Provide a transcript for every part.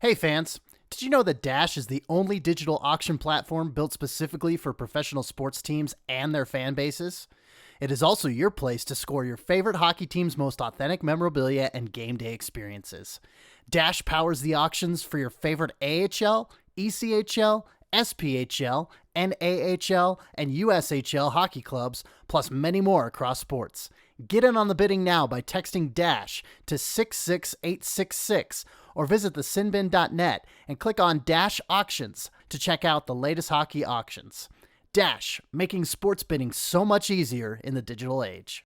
Hey fans, did you know that Dash is the only digital auction platform built specifically for professional sports teams and their fan bases? It is also your place to score your favorite hockey team's most authentic memorabilia and game day experiences. Dash powers the auctions for your favorite AHL, ECHL, SPHL, NAHL, and USHL hockey clubs, plus many more across sports. Get in on the bidding now by texting DASH to 66866 or visit thesinbin.net and click on Dash Auctions to check out the latest hockey auctions. Dash, making sports bidding so much easier in the digital age.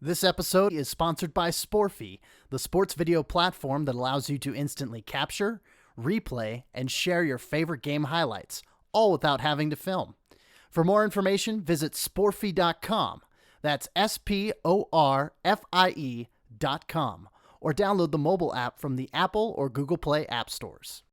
This episode is sponsored by Sporfy, the sports video platform that allows you to instantly capture, replay, and share your favorite game highlights, all without having to film. For more information, visit sporfy.com. That's SPORFIE.com, or download the mobile app from the Apple or Google Play app stores.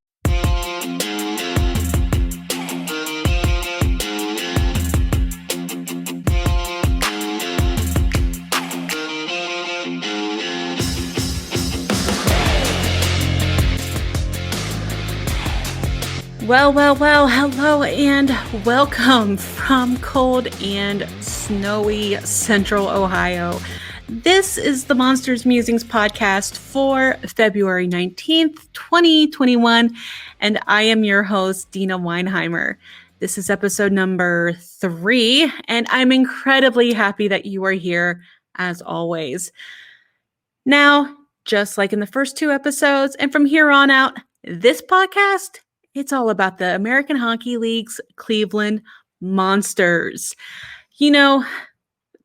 Well, hello and welcome from cold and snowy Central Ohio. This is the Monsters Musings Podcast for February 19th, 2021, and I am your host, Deana Weinheimer. This is episode number 3, and I'm incredibly happy that you are here, as always. Now, just like in the first 2 episodes, and from here on out, this podcast, it's all about the American Hockey League's Cleveland Monsters. You know,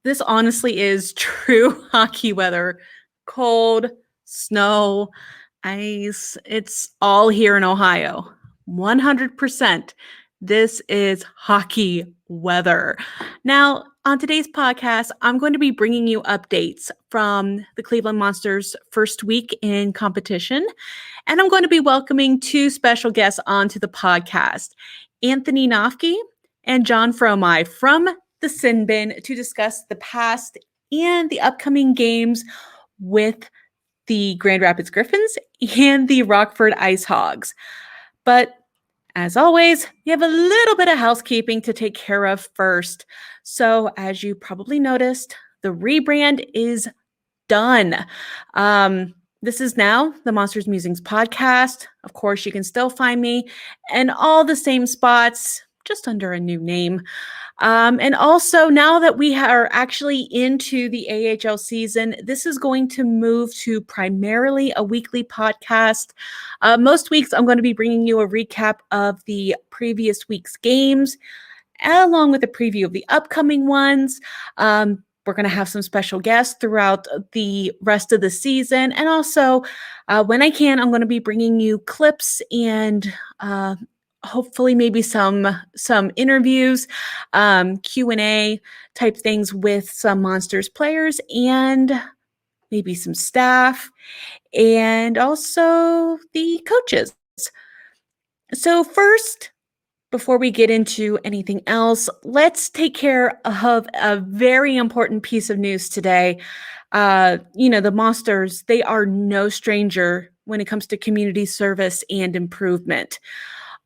this honestly is true hockey weather. Cold, snow, ice. It's all here in Ohio. 100%. This is hockey weather. Now, on today's podcast, I'm going to be bringing you updates from the Cleveland Monsters' first week in competition. And I'm going to be welcoming 2 special guests onto the podcast, Anthony Noffke and John Fromi from the Sin Bin, to discuss the past and the upcoming games with the Grand Rapids Griffins and the Rockford Ice Hogs. But as always, you have a little bit of housekeeping to take care of first. So as you probably noticed, the rebrand is done. This is now the Monsters Musings Podcast. Of course, you can still find me in all the same spots, just under a new name. And also, now that we are actually into the AHL season, this is going to move to primarily a weekly podcast. Most weeks, I'm going to be bringing you a recap of the previous week's games, along with a preview of the upcoming ones. We're going to have some special guests throughout the rest of the season. And also, when I can, I'm going to be bringing you clips and hopefully maybe some interviews, Q&A type things with some Monsters players and maybe some staff and also the coaches. So first, before we get into anything else, let's take care of a very important piece of news today. The Monsters, they are no stranger when it comes to community service and improvement.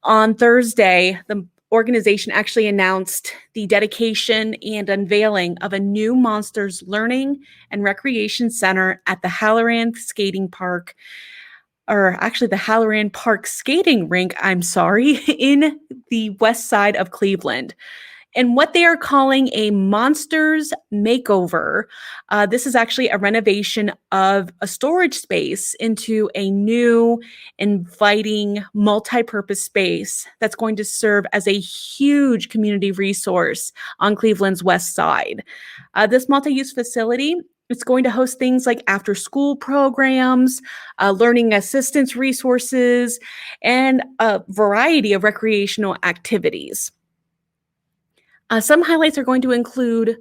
On Thursday, the organization actually announced the dedication and unveiling of a new Monsters Learning and Recreation Center at the Halloran Skating Park, or actually the Halloran Park Skating Rink, in the west side of Cleveland. And what they are calling a Monsters Makeover. This is actually a renovation of a storage space into a new, inviting, multi-purpose space that's going to serve as a huge community resource on Cleveland's west side. This multi-use facility, it's going to host things like after-school programs, learning assistance resources, and a variety of recreational activities. Some highlights are going to include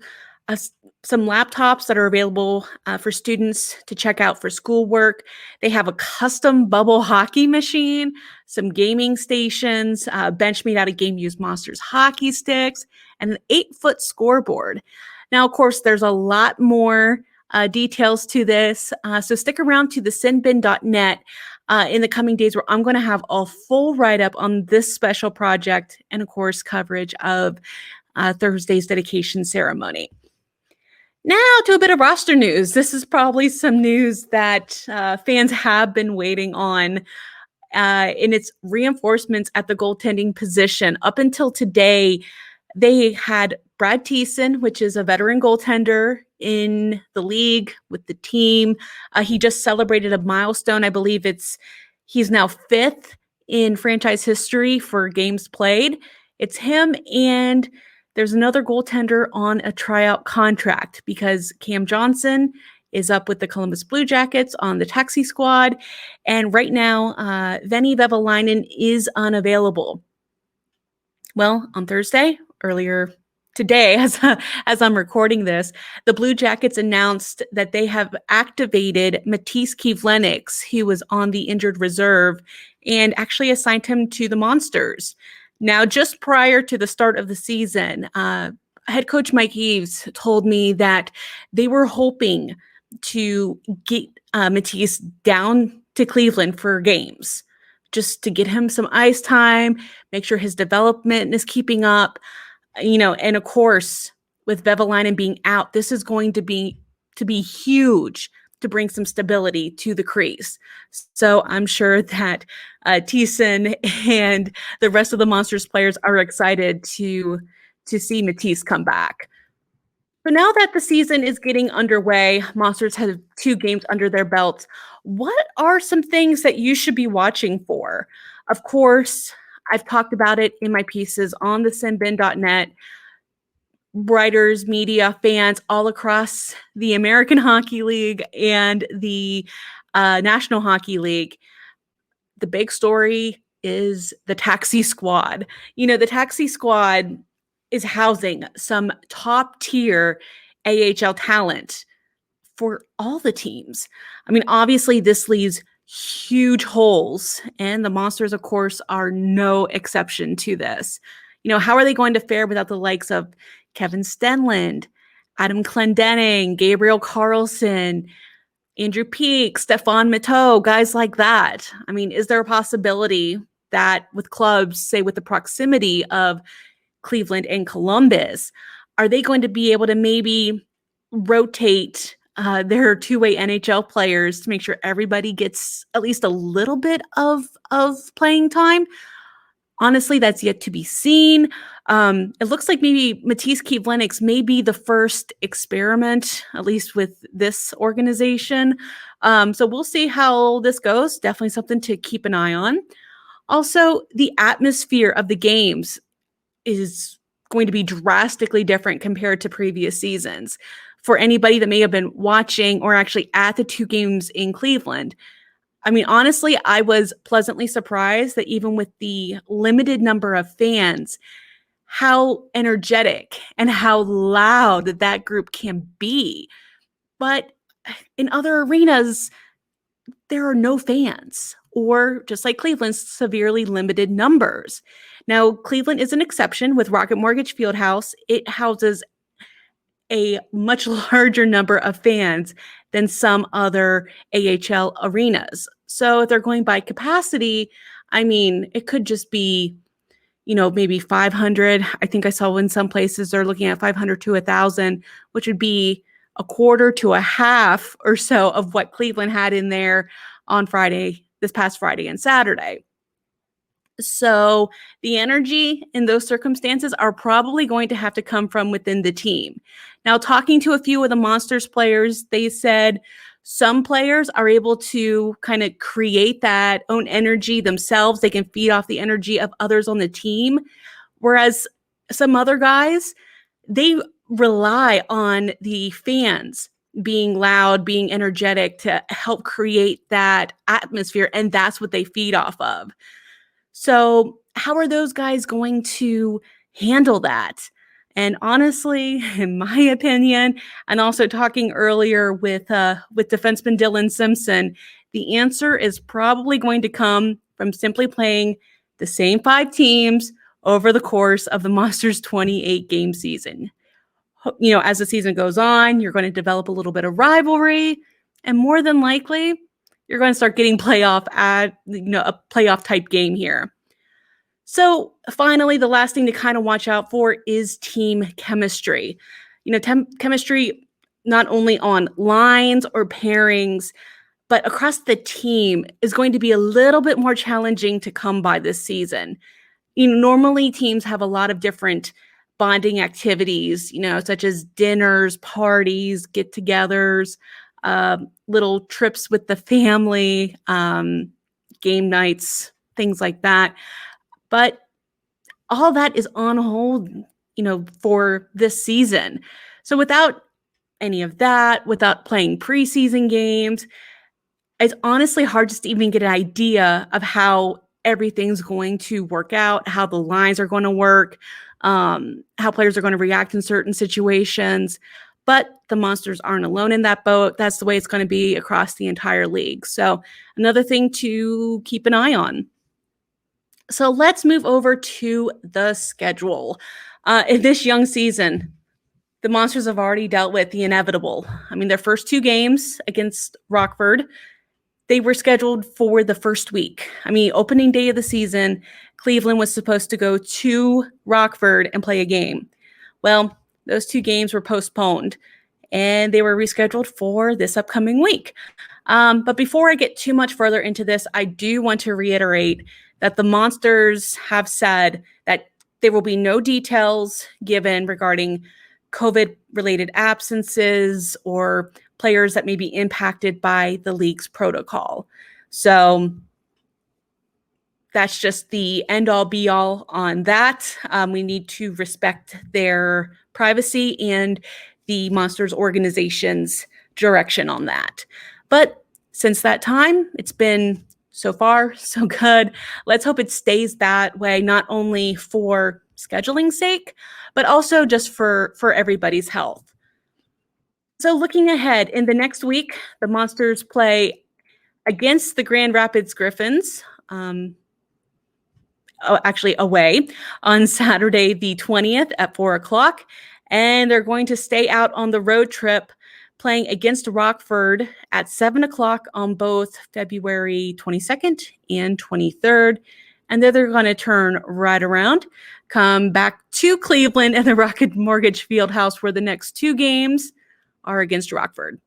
some laptops that are available for students to check out for schoolwork. They have a custom bubble hockey machine, some gaming stations, a bench made out of game-used Monsters hockey sticks, and an 8-foot scoreboard. Now, of course, there's a lot more details to this, so stick around to thesinbin.net. in the coming days, where I'm going to have a full write-up on this special project and, of course, coverage of Thursday's dedication ceremony. Now to a bit of roster news. This is probably some news that fans have been waiting on in its reinforcements at the goaltending position. Up until today, they had Brad Thiessen, which is a veteran goaltender in the league with the team. He just celebrated a milestone. I believe he's now 5th in franchise history for games played. It's him, and there's another goaltender on a tryout contract because Cam Johnson is up with the Columbus Blue Jackets on the taxi squad. And right now, Venni Vehviläinen is unavailable. Well, on Thursday, earlier today, as I'm recording this, the Blue Jackets announced that they have activated Matiss Kivlenieks, who was on the injured reserve, and actually assigned him to the Monsters. Now, just prior to the start of the season, head coach Mike Eaves told me that they were hoping to get Matiss down to Cleveland for games, just to get him some ice time, make sure his development is keeping up, and of course, with Vehviläinen being out, this is going to be huge to bring some stability to the crease. So I'm sure that Thiessen and the rest of the Monsters players are excited to see Matiss come back. So now that the season is getting underway, Monsters have 2 games under their belts. What are some things that you should be watching for? Of course, I've talked about it in my pieces on the sinbin.net. Writers, media, fans all across the American Hockey League and the National Hockey League. The big story is the taxi squad. The taxi squad is housing some top tier AHL talent for all the teams. I mean, obviously this leaves huge holes, and the Monsters, of course, are no exception to this. How are they going to fare without the likes of Kevin Stenlund, Adam Clendenning, Gabriel Carlson, Andrew Peak, Stefan Matteau, guys like that? I mean, is there a possibility that with clubs, say with the proximity of Cleveland and Columbus, are they going to be able to maybe rotate their 2-way NHL players to make sure everybody gets at least a little bit of playing time? Honestly, that's yet to be seen. It looks like maybe Matiss Kivlenieks may be the first experiment, at least with this organization. So we'll see how this goes. Definitely something to keep an eye on. Also, the atmosphere of the games is going to be drastically different compared to previous seasons. For anybody that may have been watching or actually at the 2 games in Cleveland, I mean, honestly, I was pleasantly surprised that even with the limited number of fans, how energetic and how loud that group can be. But in other arenas, there are no fans, or just like Cleveland's, severely limited numbers. Now, Cleveland is an exception with Rocket Mortgage Fieldhouse. It houses a much larger number of fans than some other AHL arenas. So if they're going by capacity, I mean, it could just be, maybe 500. I think I saw in some places they're looking at 500 to 1,000, which would be a quarter to a half or so of what Cleveland had in there on this past Friday and Saturday. So the energy in those circumstances are probably going to have to come from within the team. Now, talking to a few of the Monsters players, they said some players are able to kind of create that own energy themselves. They can feed off the energy of others on the team. Whereas some other guys, they rely on the fans being loud, being energetic to help create that atmosphere. And that's what they feed off of. So how are those guys going to handle that? And honestly, in my opinion, and also talking earlier with defenseman Dylan Simpson, the answer is probably going to come from simply playing the same 5 teams over the course of the Monsters 28 game season. As the season goes on, you're going to develop a little bit of rivalry, and more than likely, you're going to start getting a playoff type game here. So finally, the last thing to kind of watch out for is team chemistry. Chemistry not only on lines or pairings, but across the team is going to be a little bit more challenging to come by this season. Normally teams have a lot of different bonding activities, such as dinners, parties, get-togethers, little trips with the family, game nights, things like that. But all that is on hold, for this season. So without any of that, without playing preseason games, it's honestly hard just to even get an idea of how everything's going to work out, how the lines are going to work, how players are going to react in certain situations. But the Monsters aren't alone in that boat. That's the way it's going to be across the entire league. So another thing to keep an eye on. So let's move over to the schedule. In this young season, the Monsters have already dealt with the inevitable. I mean, their first two games against Rockford, they were scheduled for the first week. I mean, opening day of the season, Cleveland was supposed to go to Rockford and play a game. Well, those two games were postponed, and they were rescheduled for this upcoming week. But before I get too much further into this, I do want to reiterate that the Monsters have said that there will be no details given regarding COVID-related absences or players that may be impacted by the league's protocol. So that's just the end-all be-all on that. We need to respect their privacy and the Monsters organization's direction on that. But since that time, it's been so far so good. Let's hope it stays that way, not only for scheduling's sake, but also just for everybody's health. So looking ahead, in the next week, the Monsters play against the Grand Rapids Griffins, actually away, on Saturday the 20th at 4 o'clock. And they're going to stay out on the road trip playing against Rockford at 7 o'clock on both February 22nd and 23rd. And then they're going to turn right around, come back to Cleveland and the Rocket Mortgage Fieldhouse, where the next two games are against Rockford.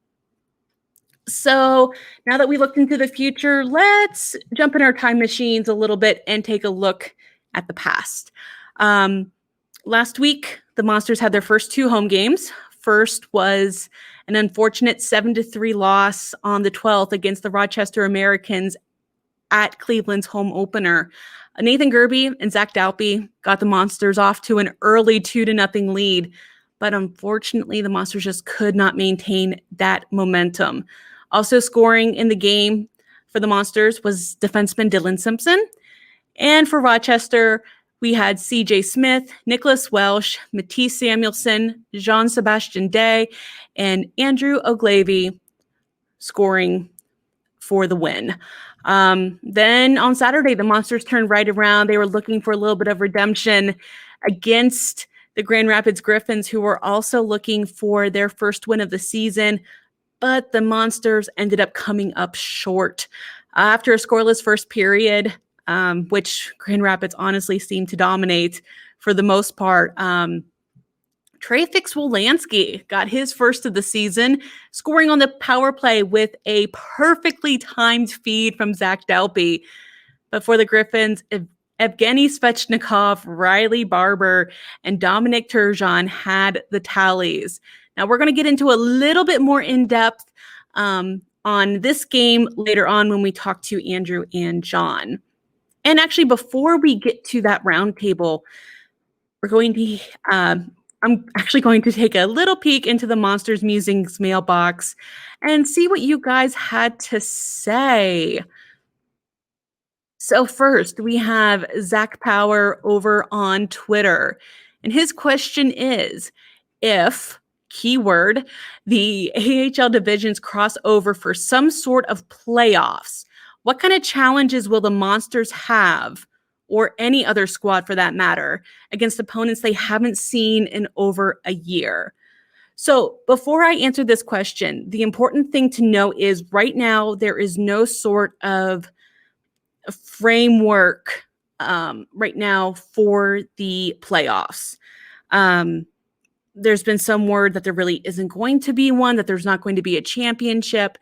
So now that we looked into the future, let's jump in our time machines a little bit and take a look at the past. Last week, the Monsters had their first two home games. First was an unfortunate 7-3 loss on the 12th against the Rochester Americans at Cleveland's home opener. Nathan Gerby and Zach Dalpy got the Monsters off to an early 2-0 lead, but unfortunately, the Monsters just could not maintain that momentum. Also scoring in the game for the Monsters was defenseman Dylan Simpson. And for Rochester, we had CJ Smith, Nicholas Welsh, Matisse Samuelson, Jean-Sebastian Day, and Andrew Oglavy scoring for the win. Then on Saturday, the Monsters turned right around. They were looking for a little bit of redemption against the Grand Rapids Griffins, who were also looking for their first win of the season, but the Monsters ended up coming up short. After a scoreless first period, which Grand Rapids honestly seemed to dominate for the most part, Trey Fix-Wolanski got his first of the season, scoring on the power play with a perfectly timed feed from Zach Dalpy. But for the Griffins, Evgeny Svechnikov, Riley Barber, and Dominic Turgeon had the tallies. Now, we're going to get into a little bit more in-depth on this game later on when we talk to Andrew and John. And actually, before we get to that roundtable, I'm actually going to take a little peek into the Monsters Musings mailbox and see what you guys had to say. So first, we have Zach Power over on Twitter. And his question is, if, keyword, the AHL divisions cross over for some sort of playoffs, what kind of challenges will the Monsters have, or any other squad for that matter, against opponents they haven't seen in over a year? So before I answer this question, the important thing to know is right now there is no sort of framework right now for the playoffs. There's been some word that there really isn't going to be one, that there's not going to be a championship.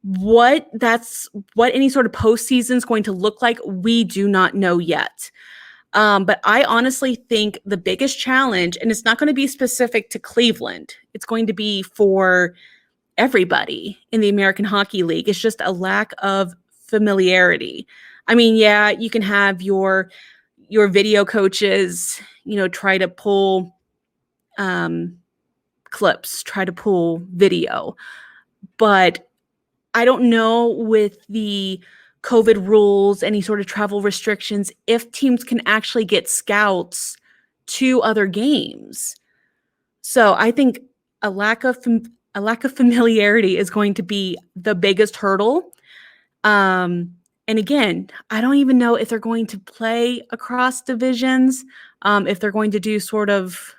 What any sort of postseason is going to look like, we do not know yet. But I honestly think the biggest challenge, and it's not going to be specific to Cleveland, it's going to be for everybody in the American Hockey League. It's just a lack of familiarity. I mean, yeah, you can have your video coaches, try to pull clips, try to pull video, but I don't know with the COVID rules, any sort of travel restrictions, if teams can actually get scouts to other games. So I think a lack of familiarity is going to be the biggest hurdle. And again, I don't even know if they're going to play across divisions, if they're going to do sort of,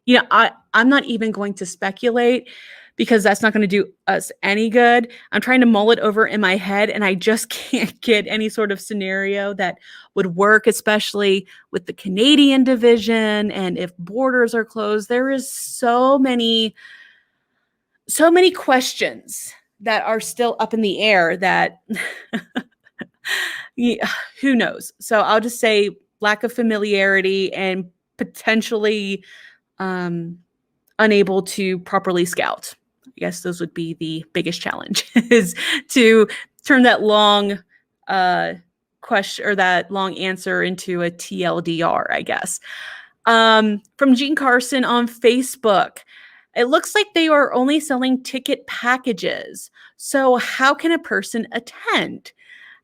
I'm not even going to speculate, because that's not going to do us any good. I'm trying to mull it over in my head, and I just can't get any sort of scenario that would work, especially with the Canadian division and if borders are closed. There is so many questions that are still up in the air that who knows? So I'll just say lack of familiarity and potentially unable to properly scout. I guess those would be the biggest challenge, is to turn that long question or that long answer into a TLDR, I guess. From Gene Carson on Facebook, it looks like they are only selling ticket packages. So how can a person attend?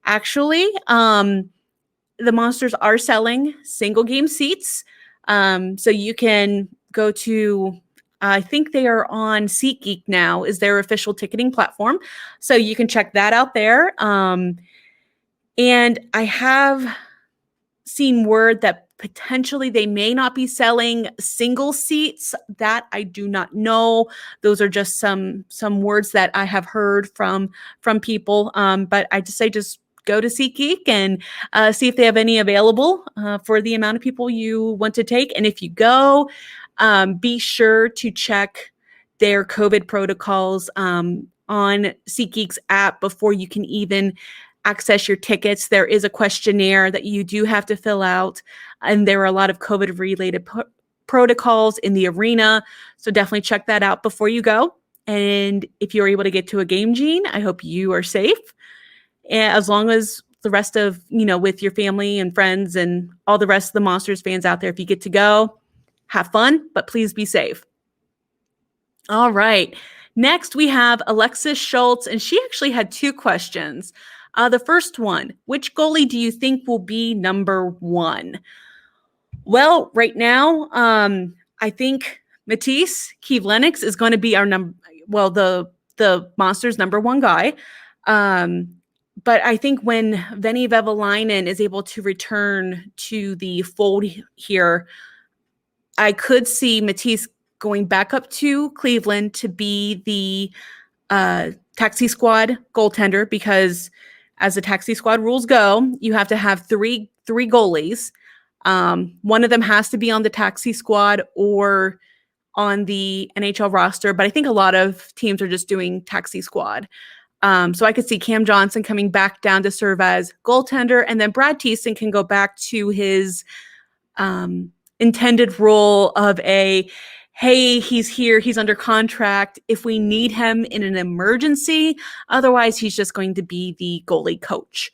Actually, the Monsters are selling single game seats. So you can go to, I think they are on SeatGeek now, is their official ticketing platform. So you can check that out there. And I have seen word that potentially they may not be selling single seats. That I do not know. Those are just some words that I have heard from people. But I just say just go to SeatGeek and see if they have any available for the amount of people you want to take. And if you go, be sure to check their COVID protocols on SeatGeek's app before you can even access your tickets. There is a questionnaire that you do have to fill out, and there are a lot of COVID-related protocols in the arena. So definitely check that out before you go. And if you're able to get to a game, Gene, I hope you are safe. And as long as the rest of, with your family and friends and all the rest of the Monsters fans out there, if you get to go, have fun, but please be safe. All right. Next, we have Alexis Schultz, and she actually had two questions. The first one, which goalie do you think will be number one? Well, right now, I think Matisse Kivlenix is going to be our the Monsters' number one guy. But I think when Venni Vehviläinen is able to return to the fold here, I could see Matisse going back up to Cleveland to be the taxi squad goaltender, because as the taxi squad rules go, you have to have three goalies. One of them has to be on the taxi squad or on the NHL roster, but I think a lot of teams are just doing taxi squad. So I could see Cam Johnson coming back down to serve as goaltender, and then Brad Thiessen can go back to his intended role of hey, he's here, he's under contract if we need him in an emergency. Otherwise, he's just going to be the goalie coach.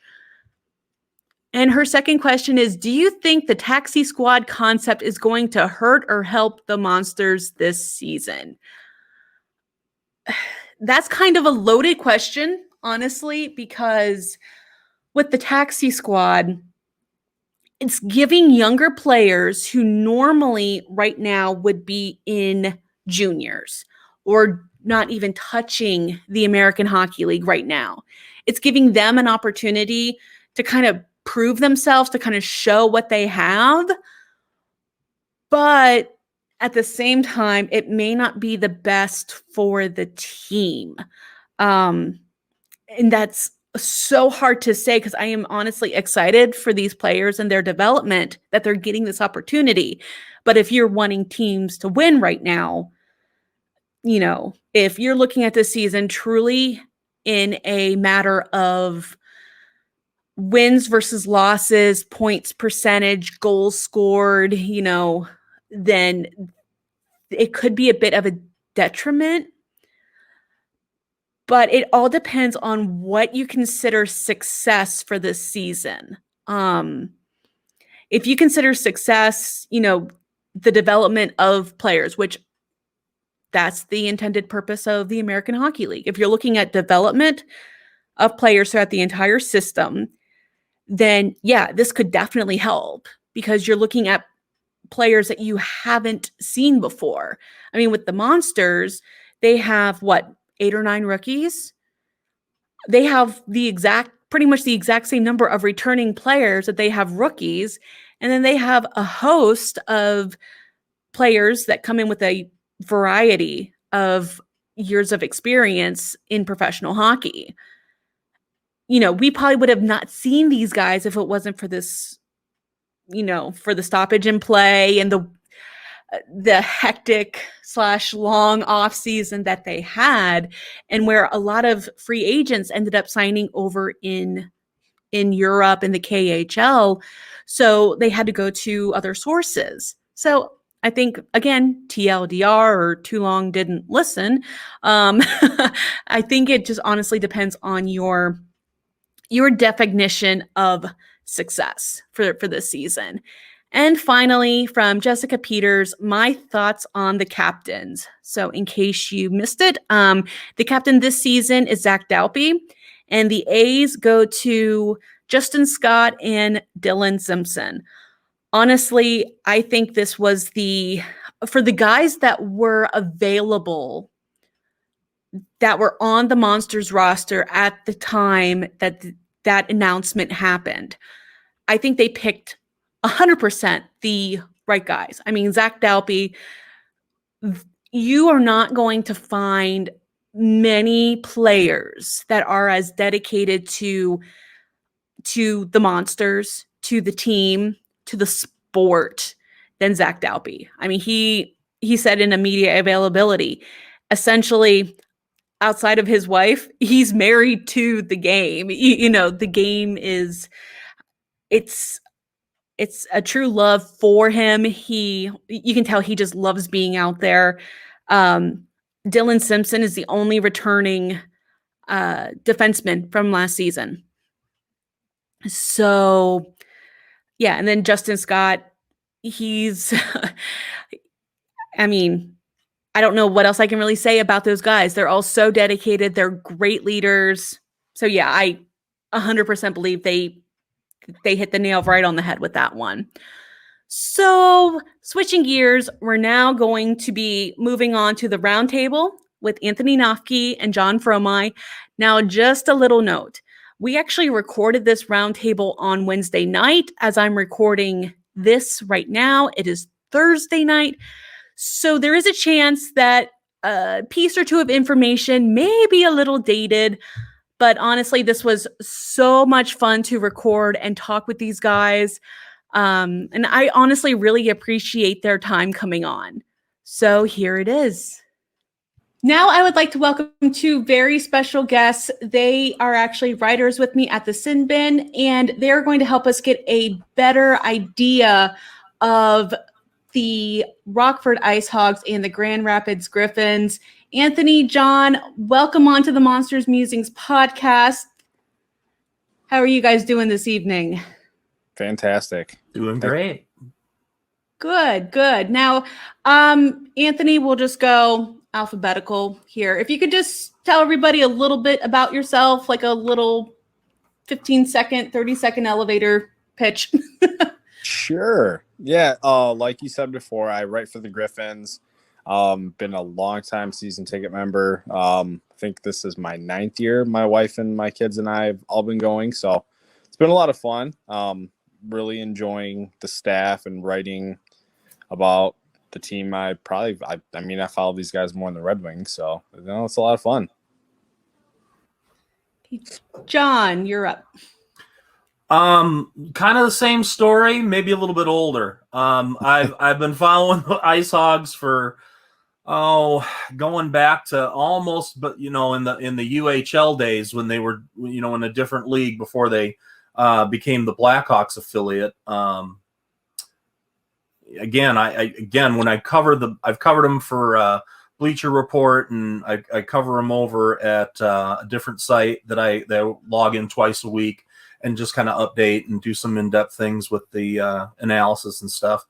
And her second question is, do you think the taxi squad concept is going to hurt or help the Monsters this season? That's kind of a loaded question, honestly, because with the taxi squad, it's giving younger players who normally right now would be in juniors or not even touching the American Hockey League right now. It's giving them an opportunity to kind of prove themselves, to kind of show what they have. But at the same time, it may not be the best for the team. And that's so hard to say because I am honestly excited for these players and their development that they're getting this opportunity. But if you're wanting teams to win right now, if you're looking at this season truly in a matter of wins versus losses, points percentage, goals scored, then it could be a bit of a detriment. But it all depends on what you consider success for this season. If you consider success, the development of players, which that's the intended purpose of the American Hockey League. If you're looking at development of players throughout the entire system, then yeah, this could definitely help because you're looking at players that you haven't seen before. I mean, with the Monsters, they have 8 or 9 rookies. They have pretty much the exact same number of returning players that they have rookies. And then they have a host of players that come in with a variety of years of experience in professional hockey. We probably would have not seen these guys if it wasn't for this, for the stoppage in play and the hectic / long off season that they had, and where a lot of free agents ended up signing over in Europe in the KHL. So they had to go to other sources. So I think, again, TLDR or too long didn't listen. I think it just honestly depends on your definition of success for this season. And finally, from Jessica Peters, my thoughts on the captains. So in case you missed it, the captain this season is Zach Dalpe, and the A's go to Justin Scott and Dylan Simpson. Honestly, I think this was for the guys that were available, that were on the Monsters roster at the time that announcement happened. I think they picked 100% the right guys. I mean, Zach Dalpe, you are not going to find many players that are as dedicated to the Monsters, to the team, to the sport than Zach Dalpe. I mean, he said in a media availability, essentially, outside of his wife, he's married to the game. The game it's a true love for him. You can tell he just loves being out there. Dylan Simpson is the only returning defenseman from last season. So, yeah, and then Justin Scott, he's, I mean, I don't know what else I can really say about those guys. They're all so dedicated. They're great leaders. So, yeah, I 100% believe they hit the nail right on the head with that one. So, switching gears, we're now going to be moving on to the Roundtable with Anthony Noffke and John Fromi. Now, just a little note. We actually recorded this Roundtable on Wednesday night. As I'm recording this right now, it is Thursday night. So there is a chance that a piece or two of information may be a little dated. But honestly, this was so much fun to record and talk with these guys. And I honestly really appreciate their time coming on. So here it is. Now I would like to welcome 2 very special guests. They are actually writers with me at the Sin Bin, and they're going to help us get a better idea of the Rockford Ice Hogs and the Grand Rapids Griffins. Anthony, John, welcome on to the Monsters Musings podcast. How are you guys doing this evening? Fantastic. Doing great. Good. Now, Anthony, we'll just go alphabetical here. If you could just tell everybody a little bit about yourself, like a little 15-second, 30-second elevator pitch. Sure. Yeah. Like you said before, I write for the Griffins. Been a long time season ticket member. I think this is my 9th year. My wife and my kids and I have all been going. So it's been a lot of fun. Really enjoying the staff and writing about the team I follow these guys more than the Red Wings, so it's a lot of fun. John, you're up. Kind of the same story, maybe a little bit older. I've been following the Ice Hogs for going back to almost, but in the UHL days when they were in a different league before they became the Blackhawks affiliate. Again, I've covered them for Bleacher Report, and I cover them over at a different site that I log in twice a week and just kind of update and do some in-depth things with the analysis and stuff.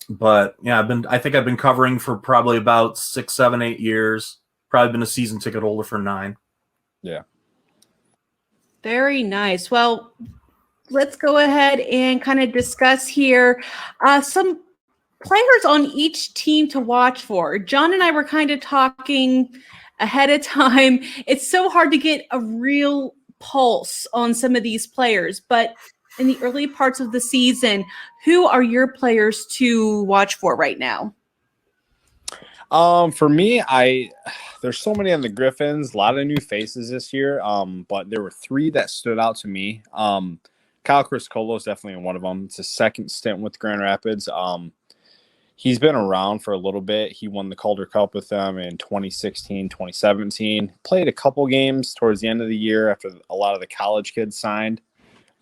But yeah, I think I've been covering for probably about 6, 7, 8 years. Probably been a season ticket holder for 9. Yeah. Very nice. Well, let's go ahead and kind of discuss here some players on each team to watch for. John and I were kind of talking ahead of time. It's so hard to get a real pulse on some of these players, but in the early parts of the season, who are your players to watch for right now? For me, there's so many on the Griffins, a lot of new faces this year. But there were 3 that stood out to me. Kyle Criscolo is definitely one of them. It's his second stint with Grand Rapids. He's been around for a little bit. He won the Calder Cup with them in 2016, 2017. Played a couple games towards the end of the year after a lot of the college kids signed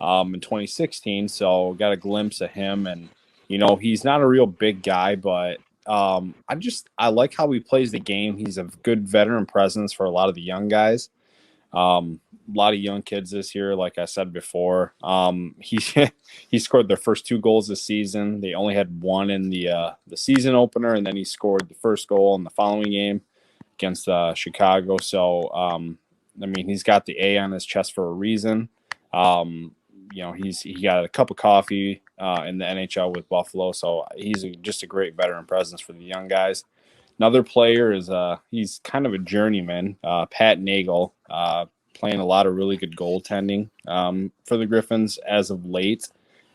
in 2016. So got a glimpse of him. And, he's not a real big guy, but I like how he plays the game. He's a good veteran presence for a lot of the young guys. A lot of young kids this year, like I said before. He scored their first 2 goals this season. They only had 1 in the season opener, and then he scored the first goal in the following game against Chicago. So, he's got the A on his chest for a reason. He got a cup of coffee in the NHL with Buffalo, so he's just a great veteran presence for the young guys. Another player is he's kind of a journeyman, Pat Nagle, playing a lot of really good goaltending for the Griffins as of late.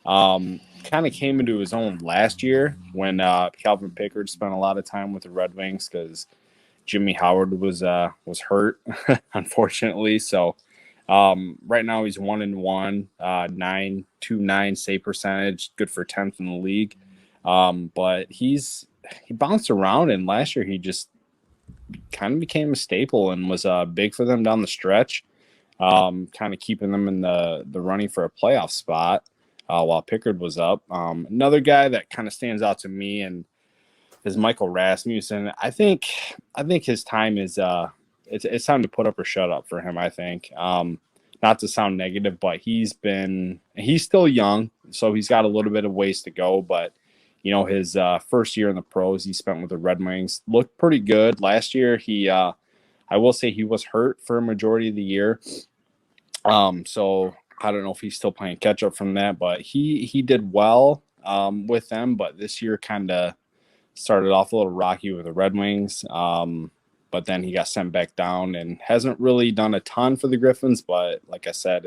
Kind of came into his own last year when Calvin Pickard spent a lot of time with the Red Wings because Jimmy Howard was hurt, unfortunately. So right now he's 1-1, 9.29 save percentage, good for 10th in the league. But he bounced around, and last year he just kind of became a staple and was big for them down the stretch, kind of keeping them in the running for a playoff spot while Pickard was up. Another guy that kind of stands out to me and is Michael Rasmussen. I think his time is it's time to put up or shut up for him, I think. Not to sound negative, but he's still young, so he's got a little bit of ways to go, but his first year in the pros he spent with the Red Wings looked pretty good. Last year, I will say he was hurt for a majority of the year. So I don't know if he's still playing catch up from that, but he did well with them. But this year kind of started off a little rocky with the Red Wings. But then he got sent back down and hasn't really done a ton for the Griffins. But like I said,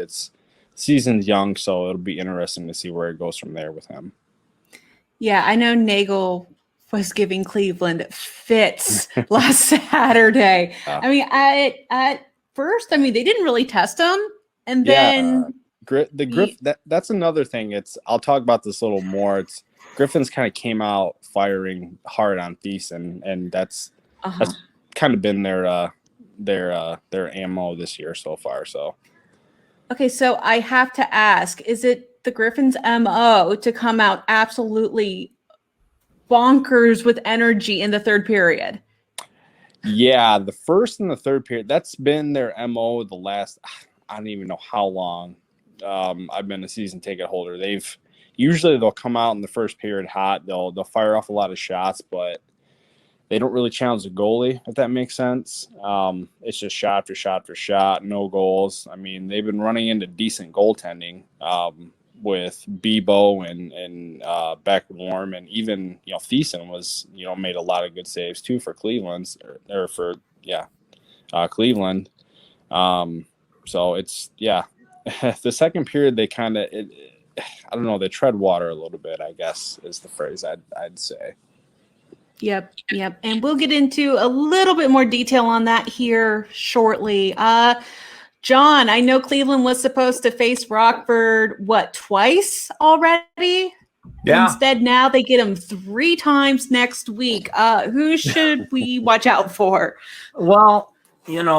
season's young, so it'll be interesting to see where it goes from there with him. Yeah, I know Nagle was giving Cleveland fits last Saturday. At first, they didn't really test him, and then that's another thing. I'll talk about this a little more. Griffins kind of came out firing hard on Thiessen, and that's kind of been their ammo this year so far. So, okay, so I have to ask: is it the Griffins' MO to come out absolutely bonkers with energy in the third period? Yeah, the first and the third period, that's been their MO the last, I don't even know how long I've been a season ticket holder. They'll come out in the first period hot. They'll fire off a lot of shots, but they don't really challenge the goalie, if that makes sense. It's just shot for shot for shot, no goals. They've been running into decent goaltending with Bebo and Beck-Warm, and even Thiessen was made a lot of good saves too for Cleveland. So it's the second period they kind of I don't know, they tread water a little bit, I guess is the phrase I'd say. Yep. And we'll get into a little bit more detail on that here shortly. John, I know Cleveland was supposed to face Rockford, twice already? Yeah. Instead, now they get them 3 times next week. Who should we watch out for? Well, looking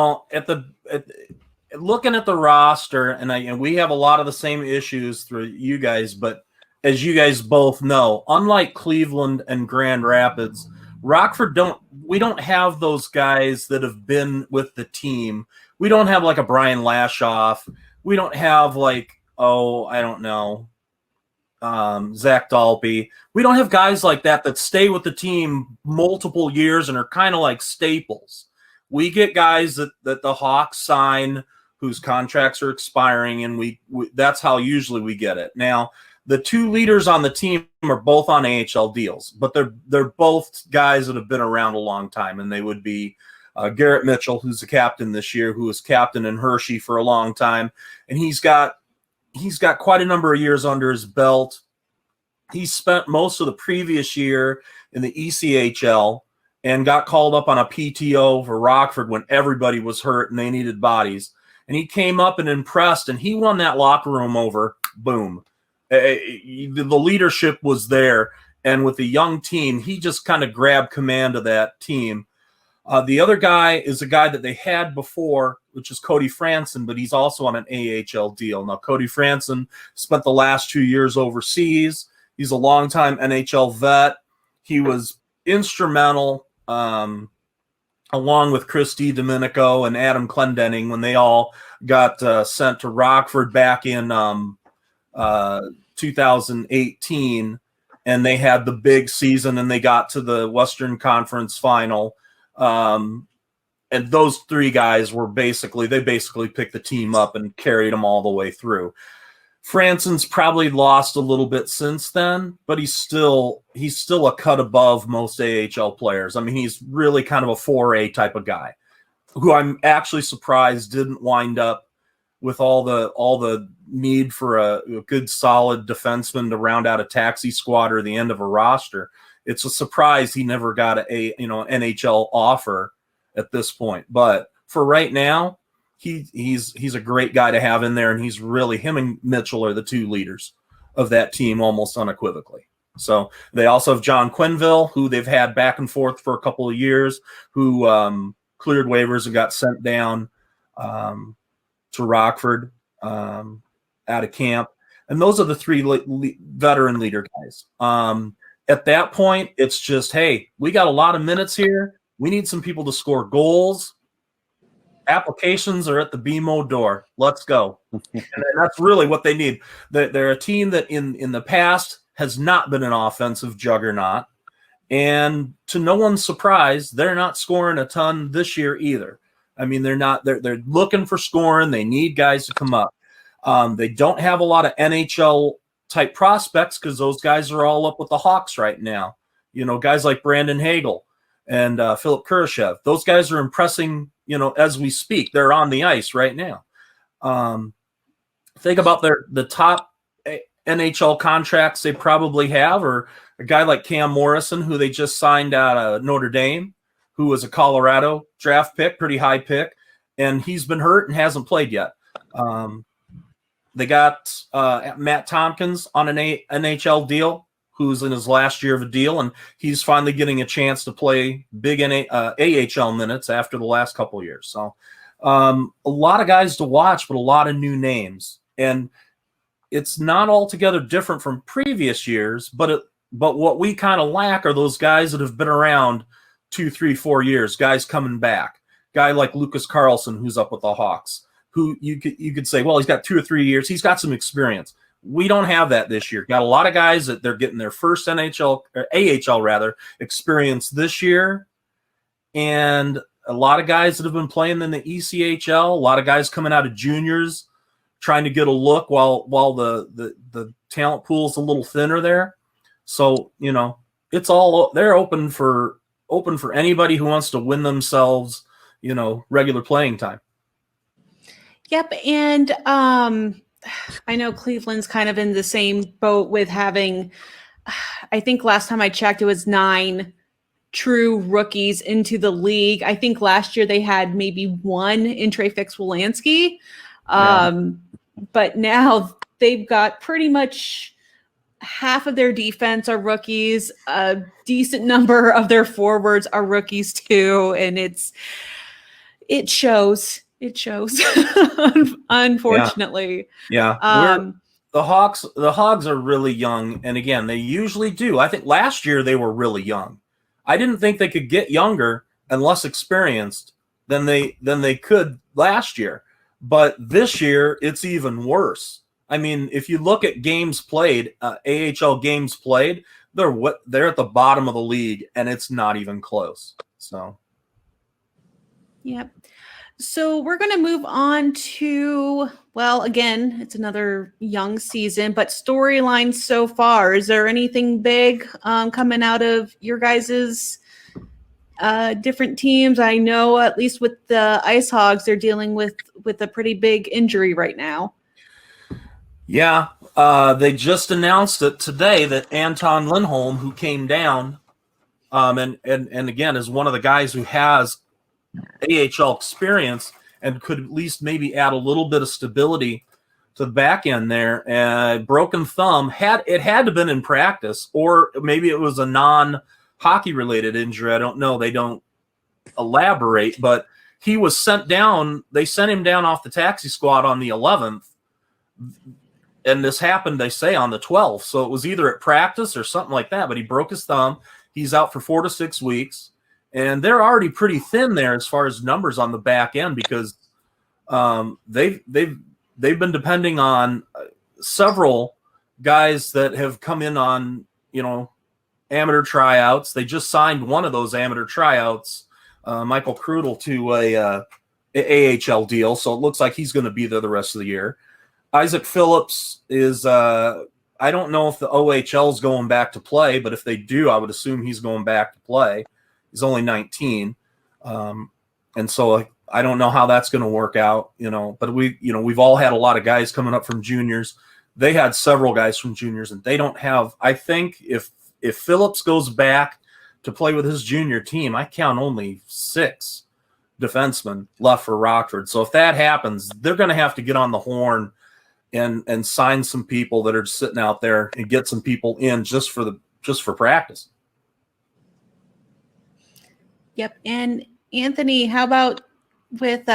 at the roster, and we have a lot of the same issues through you guys, but as you guys both know, unlike Cleveland and Grand Rapids, Rockford we don't have those guys that have been with the team. We don't have like a Brian Lashoff. We don't have like, I don't know, Zach Dalpe. We don't have guys like that stay with the team multiple years and are kind of like staples. We get guys that the Hawks sign whose contracts are expiring, and we that's how usually we get it. Now, the 2 leaders on the team are both on AHL deals, but they're both guys that have been around a long time, and they would be Garrett Mitchell, who's the captain this year, who was captain in Hershey for a long time, and he's got quite a number of years under his belt. He spent most of the previous year in the ECHL and got called up on a PTO for Rockford when everybody was hurt and they needed bodies. And he came up and impressed, and he won that locker room over. Boom. The leadership was there, and with the young team, he just kind of grabbed command of that team. The other guy is a guy that they had before, which is Cody Franson, but he's also on an AHL deal. Now, Cody Franson spent the last 2 years overseas. He's a longtime NHL vet. He was instrumental, along with Chris DiDomenico and Adam Clendenning, when they all got sent to Rockford back in 2018, and they had the big season, and they got to the Western Conference final. And those 3 guys basically picked the team up and carried them all the way through. Franson's probably lost a little bit since then, but he's still a cut above most AHL players. I mean, he's really kind of a 4A type of guy, who I'm actually surprised didn't wind up with all the need for a good solid defenseman to round out a taxi squad or the end of a roster. It's a surprise he never got an NHL offer at this point. But for right now, he's a great guy to have in there, and he's really, him and Mitchell are the 2 leaders of that team almost unequivocally. So they also have John Quinville, who they've had back and forth for a couple of years, who cleared waivers and got sent down to Rockford out of camp. And those are the 3 veteran leader guys. At that point, it's just, hey, we got a lot of minutes here. We need some people to score goals. Applications are at the BMO door. Let's go. And that's really what they need. They're a team that in the past has not been an offensive juggernaut. And to no one's surprise, they're not scoring a ton this year either. I mean, they're looking for scoring. They need guys to come up. They don't have a lot of NHL type prospects because those guys are all up with the Hawks right now. Guys like Brandon Hagel and Philip Kurashev. Those guys are impressing, as we speak. They're on the ice right now. Think about the top NHL contracts they probably have, or a guy like Cam Morrison, who they just signed out of Notre Dame, who was a Colorado draft pick, pretty high pick, and he's been hurt and hasn't played yet. They got Matt Tompkins on an NHL deal, who's in his last year of a deal, and he's finally getting a chance to play big AHL minutes after the last couple of years. So a lot of guys to watch, but a lot of new names. And it's not altogether different from previous years, but what we kind of lack are those guys that have been around 2, 3, 4 years, guys coming back. Guy like Lucas Carlson, who's up with the Hawks, who you could say, well, he's got 2 or 3 years. He's got some experience. We don't have that this year. Got a lot of guys that they're getting their first NHL or AHL rather experience this year, and a lot of guys that have been playing in the ECHL. A lot of guys coming out of juniors, trying to get a look while the talent pool's a little thinner there. So it's all, they're open for anybody who wants to win themselves regular playing time. Yep. And I know Cleveland's kind of in the same boat with having, I think last time I checked, it was 9 true rookies into the league. I think last year they had maybe 1 in Trey Fix-Wolanski. But now they've got pretty much half of their defense are rookies. A decent number of their forwards are rookies too. And it shows. It shows, unfortunately. Yeah. The Hogs are really young. And again, they usually do. I think last year they were really young. I didn't think they could get younger and less experienced than they could last year. But this year, it's even worse. I mean, if you look at games played, AHL games played, they're at the bottom of the league, and it's not even close. So, yep. So we're going to move on to, well, again, it's another young season, but storylines so far. Is there anything big coming out of your guys's different teams? I know at least with the Ice Hogs, they're dealing with a pretty big injury right now. Yeah, they just announced it today that Anton Lindholm, who came down, and again is one of the guys who has AHL experience and could at least maybe add a little bit of stability to the back end there. Broken thumb had to have been in practice, or maybe it was a non-hockey related injury. I don't know. They don't elaborate, but he was sent down. They sent him down off the taxi squad on the 11th. And this happened, they say, on the 12th. So it was either at practice or something like that, but he broke his thumb. He's out for 4 to 6 weeks. And they're already pretty thin there as far as numbers on the back end because they've been depending on several guys that have come in on, amateur tryouts. They just signed one of those amateur tryouts, Michael Krudel, to a AHL deal. So it looks like he's going to be there the rest of the year. Isaac Phillips is, I don't know if the OHL is going back to play, but if they do, I would assume he's going back to play. He's only 19. And so I don't know how that's going to work out, but we've all had a lot of guys coming up from juniors. They had several guys from juniors, and they don't have, I think if Phillips goes back to play with his junior team, I count only 6 defensemen left for Rockford. So if that happens, they're going to have to get on the horn and sign some people that are sitting out there and get some people in just for practice. Yep. And Anthony, how about with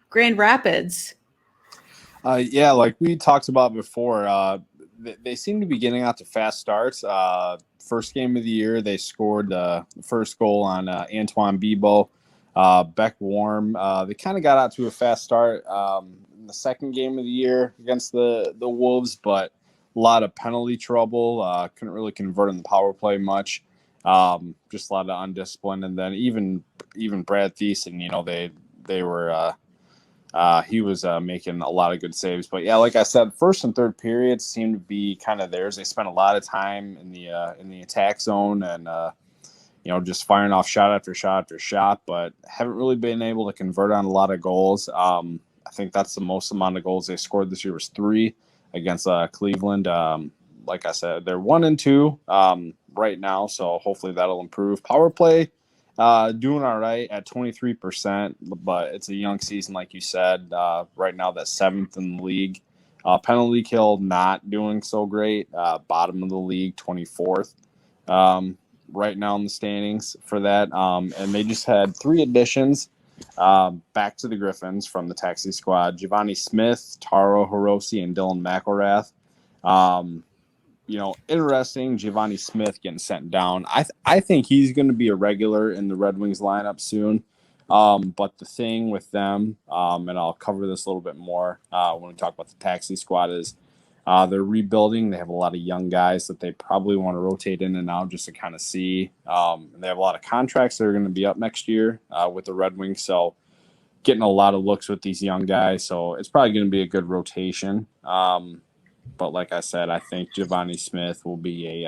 Grand Rapids? Yeah, like we talked about before, they seem to be getting out to fast starts. First game of the year, they scored the first goal on Antoine Bibeau. Beck Warm. They kind of got out to a fast start in the second game of the year against the Wolves, but a lot of penalty trouble. Couldn't really convert on the power play much. Just a lot of undisciplined, and then even Brad Thiessen, they were he was making a lot of good saves. But yeah, like I said, first and third periods seemed to be kind of theirs. They spent a lot of time in the attack zone and just firing off shot after shot after shot, but haven't really been able to convert on a lot of goals. I think that's the most amount of goals they scored this year was 3 against Cleveland. Like I said, they're 1-2 right now, so hopefully that'll improve. Power play, doing all right at 23%, but it's a young season, like you said. Right now, that's 7th in the league. Penalty kill, not doing so great. Bottom of the league, 24th. Right now in the standings for that. And they just had 3 additions back to the Griffins from the taxi squad. Giovanni Smith, Taro Hiroshi, and Dylan McElrath. Interesting, Giovanni Smith getting sent down. I think he's going to be a regular in the Red Wings lineup soon. But the thing with them, and I'll cover this a little bit more when we talk about the taxi squad, is they're rebuilding. They have a lot of young guys that they probably want to rotate in and out just to kind of see. And they have a lot of contracts that are going to be up next year with the Red Wings. So getting a lot of looks with these young guys. So it's probably going to be a good rotation. But like I said, I think Giovanni Smith will be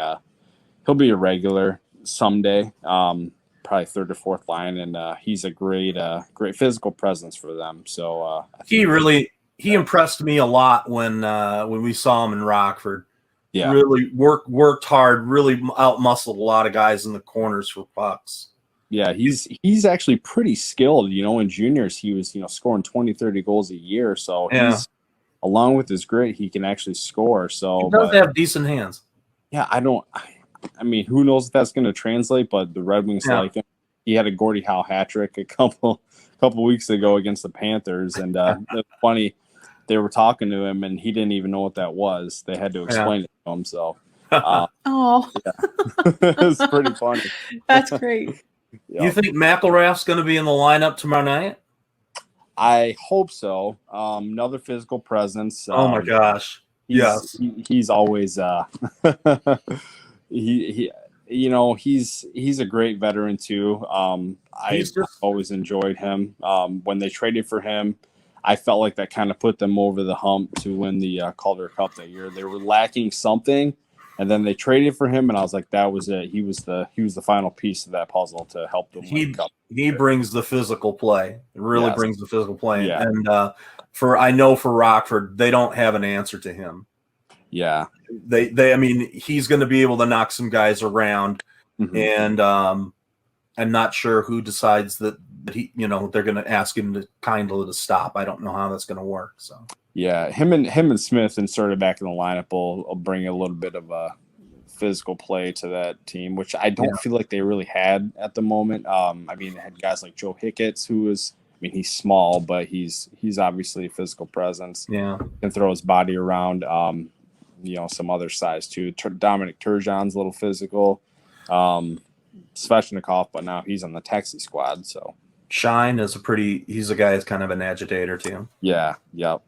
he'll be a regular someday, probably third or fourth line. And he's a great physical presence for them. So I think he impressed me a lot when we saw him in Rockford. Yeah. Really worked hard, really outmuscled a lot of guys in the corners for pucks. Yeah, he's actually pretty skilled. In juniors he was, scoring 20, 30 goals a year. So he's, along with his grit, he can actually score. So he does have decent hands. Yeah, I mean, who knows if that's going to translate, but the Red Wings like him. He had a Gordie Howe hat trick a couple weeks ago against the Panthers, and it's funny. They were talking to him, and he didn't even know what that was. They had to explain it to him. So, it's pretty funny. That's great. Yep. You think McElrath's going to be in the lineup tomorrow night? I hope so. Another physical presence. Oh my gosh! He's always he's a great veteran too. I've always enjoyed him. When they traded for him, I felt like that kind of put them over the hump to win the Calder Cup that year. They were lacking something, and then they traded for him, and I was like, that was it. He was the final piece of that puzzle to help them win the Cup. He brings the physical play. It really brings the physical play. Yeah. And I know for Rockford, they don't have an answer to him. Yeah. I mean, he's going to be able to knock some guys around, and I'm not sure who decides that he, they're going to ask him to stop. I don't know how that's going to work. So yeah, him and Smith inserted back in the lineup will bring a little bit of a physical play to that team, which I don't feel like they really had at the moment. I mean, they had guys like Joe Hicketts, who is, he's small, but he's obviously a physical presence. Yeah, can throw his body around. Some other size too. Dominic Turgeon's a little physical. Svechnikov, but now he's on the taxi squad. So Shine is he's a guy that's kind of an agitator too. Yeah.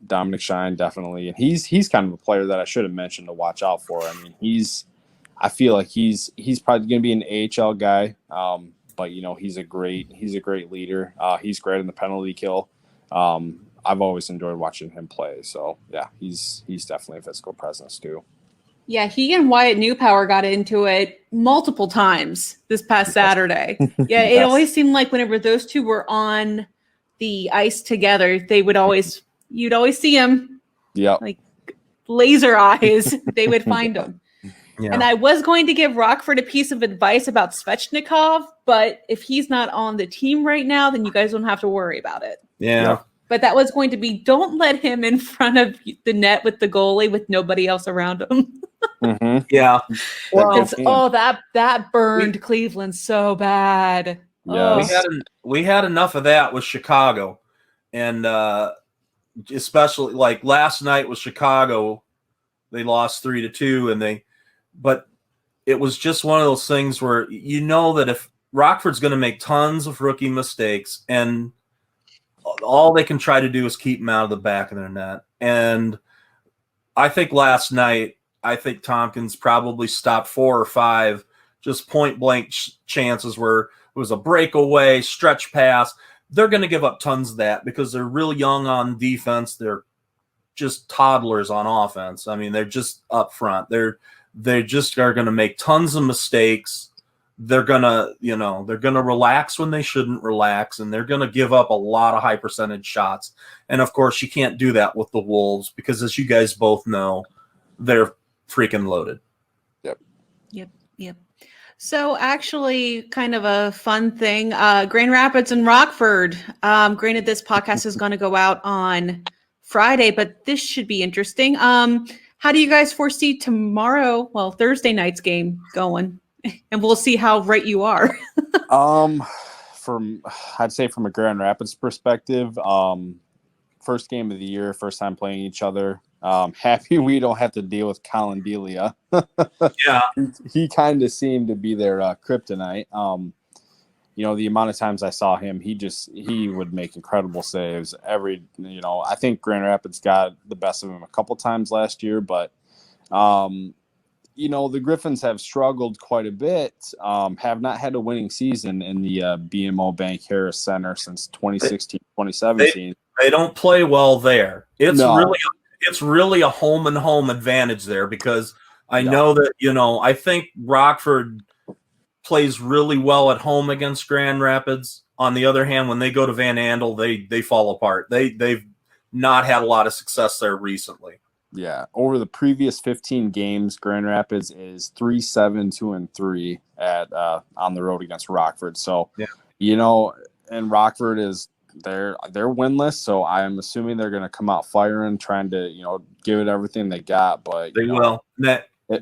Dominic Shine, definitely. And he's kind of a player that I should have mentioned to watch out for. I mean, I feel like he's probably going to be an AHL guy. But he's a great leader. He's great in the penalty kill. I've always enjoyed watching him play. So yeah, he's definitely a physical presence too. Yeah, he and Wyatt Newpower got into it multiple times this past Saturday. Yeah, it always seemed like whenever those two were on the ice together, you'd always see him. Yeah, like laser eyes. They would find him. Yeah. And I was going to give Rockford a piece of advice about Svechnikov, but if he's not on the team right now, then you guys don't have to worry about it. Yeah. But that was going to be, don't let him in front of the net with the goalie with nobody else around him. Yeah. Well, that burned Cleveland so bad. Yeah. We had enough of that with Chicago. And especially like last night with Chicago, they lost 3-2 but it was just one of those things where that if Rockford's going to make tons of rookie mistakes and all they can try to do is keep them out of the back of their net. And I think last night, Tompkins probably stopped 4 or 5 just point blank chances where it was a breakaway, stretch pass. They're going to give up tons of that because they're real young on defense. They're just toddlers on offense. I mean, they're just up front. They just are going to make tons of mistakes. They're gonna relax when they shouldn't relax, and they're gonna give up a lot of high percentage shots. And of course, you can't do that with the Wolves because, as you guys both know, they're freaking loaded. Yep. So actually, kind of a fun thing, Grand Rapids and Rockford. Granted, this podcast is going to go out on Friday, but this should be interesting. How do you guys foresee Thursday night's game going? And we'll see how right you are. I'd say from a Grand Rapids perspective, first game of the year, first time playing each other. Happy we don't have to deal with Colin Delia. Yeah, he kind of seemed to be their kryptonite. The amount of times I saw him, he would make incredible saves. I think Grand Rapids got the best of him a couple times last year, but the Griffins have struggled quite a bit, have not had a winning season in the BMO Bank Harris Center since 2016, 2017. They don't play well there. It's really a home and home advantage there because I know that, I think Rockford plays really well at home against Grand Rapids. On the other hand, when they go to Van Andel, they fall apart. They've not had a lot of success there recently. Yeah, over the previous 15 games, Grand Rapids is 3-7-2-3 at on the road against Rockford. So, and Rockford is they're winless. So I'm assuming they're going to come out firing, trying to give it everything they got. But they will.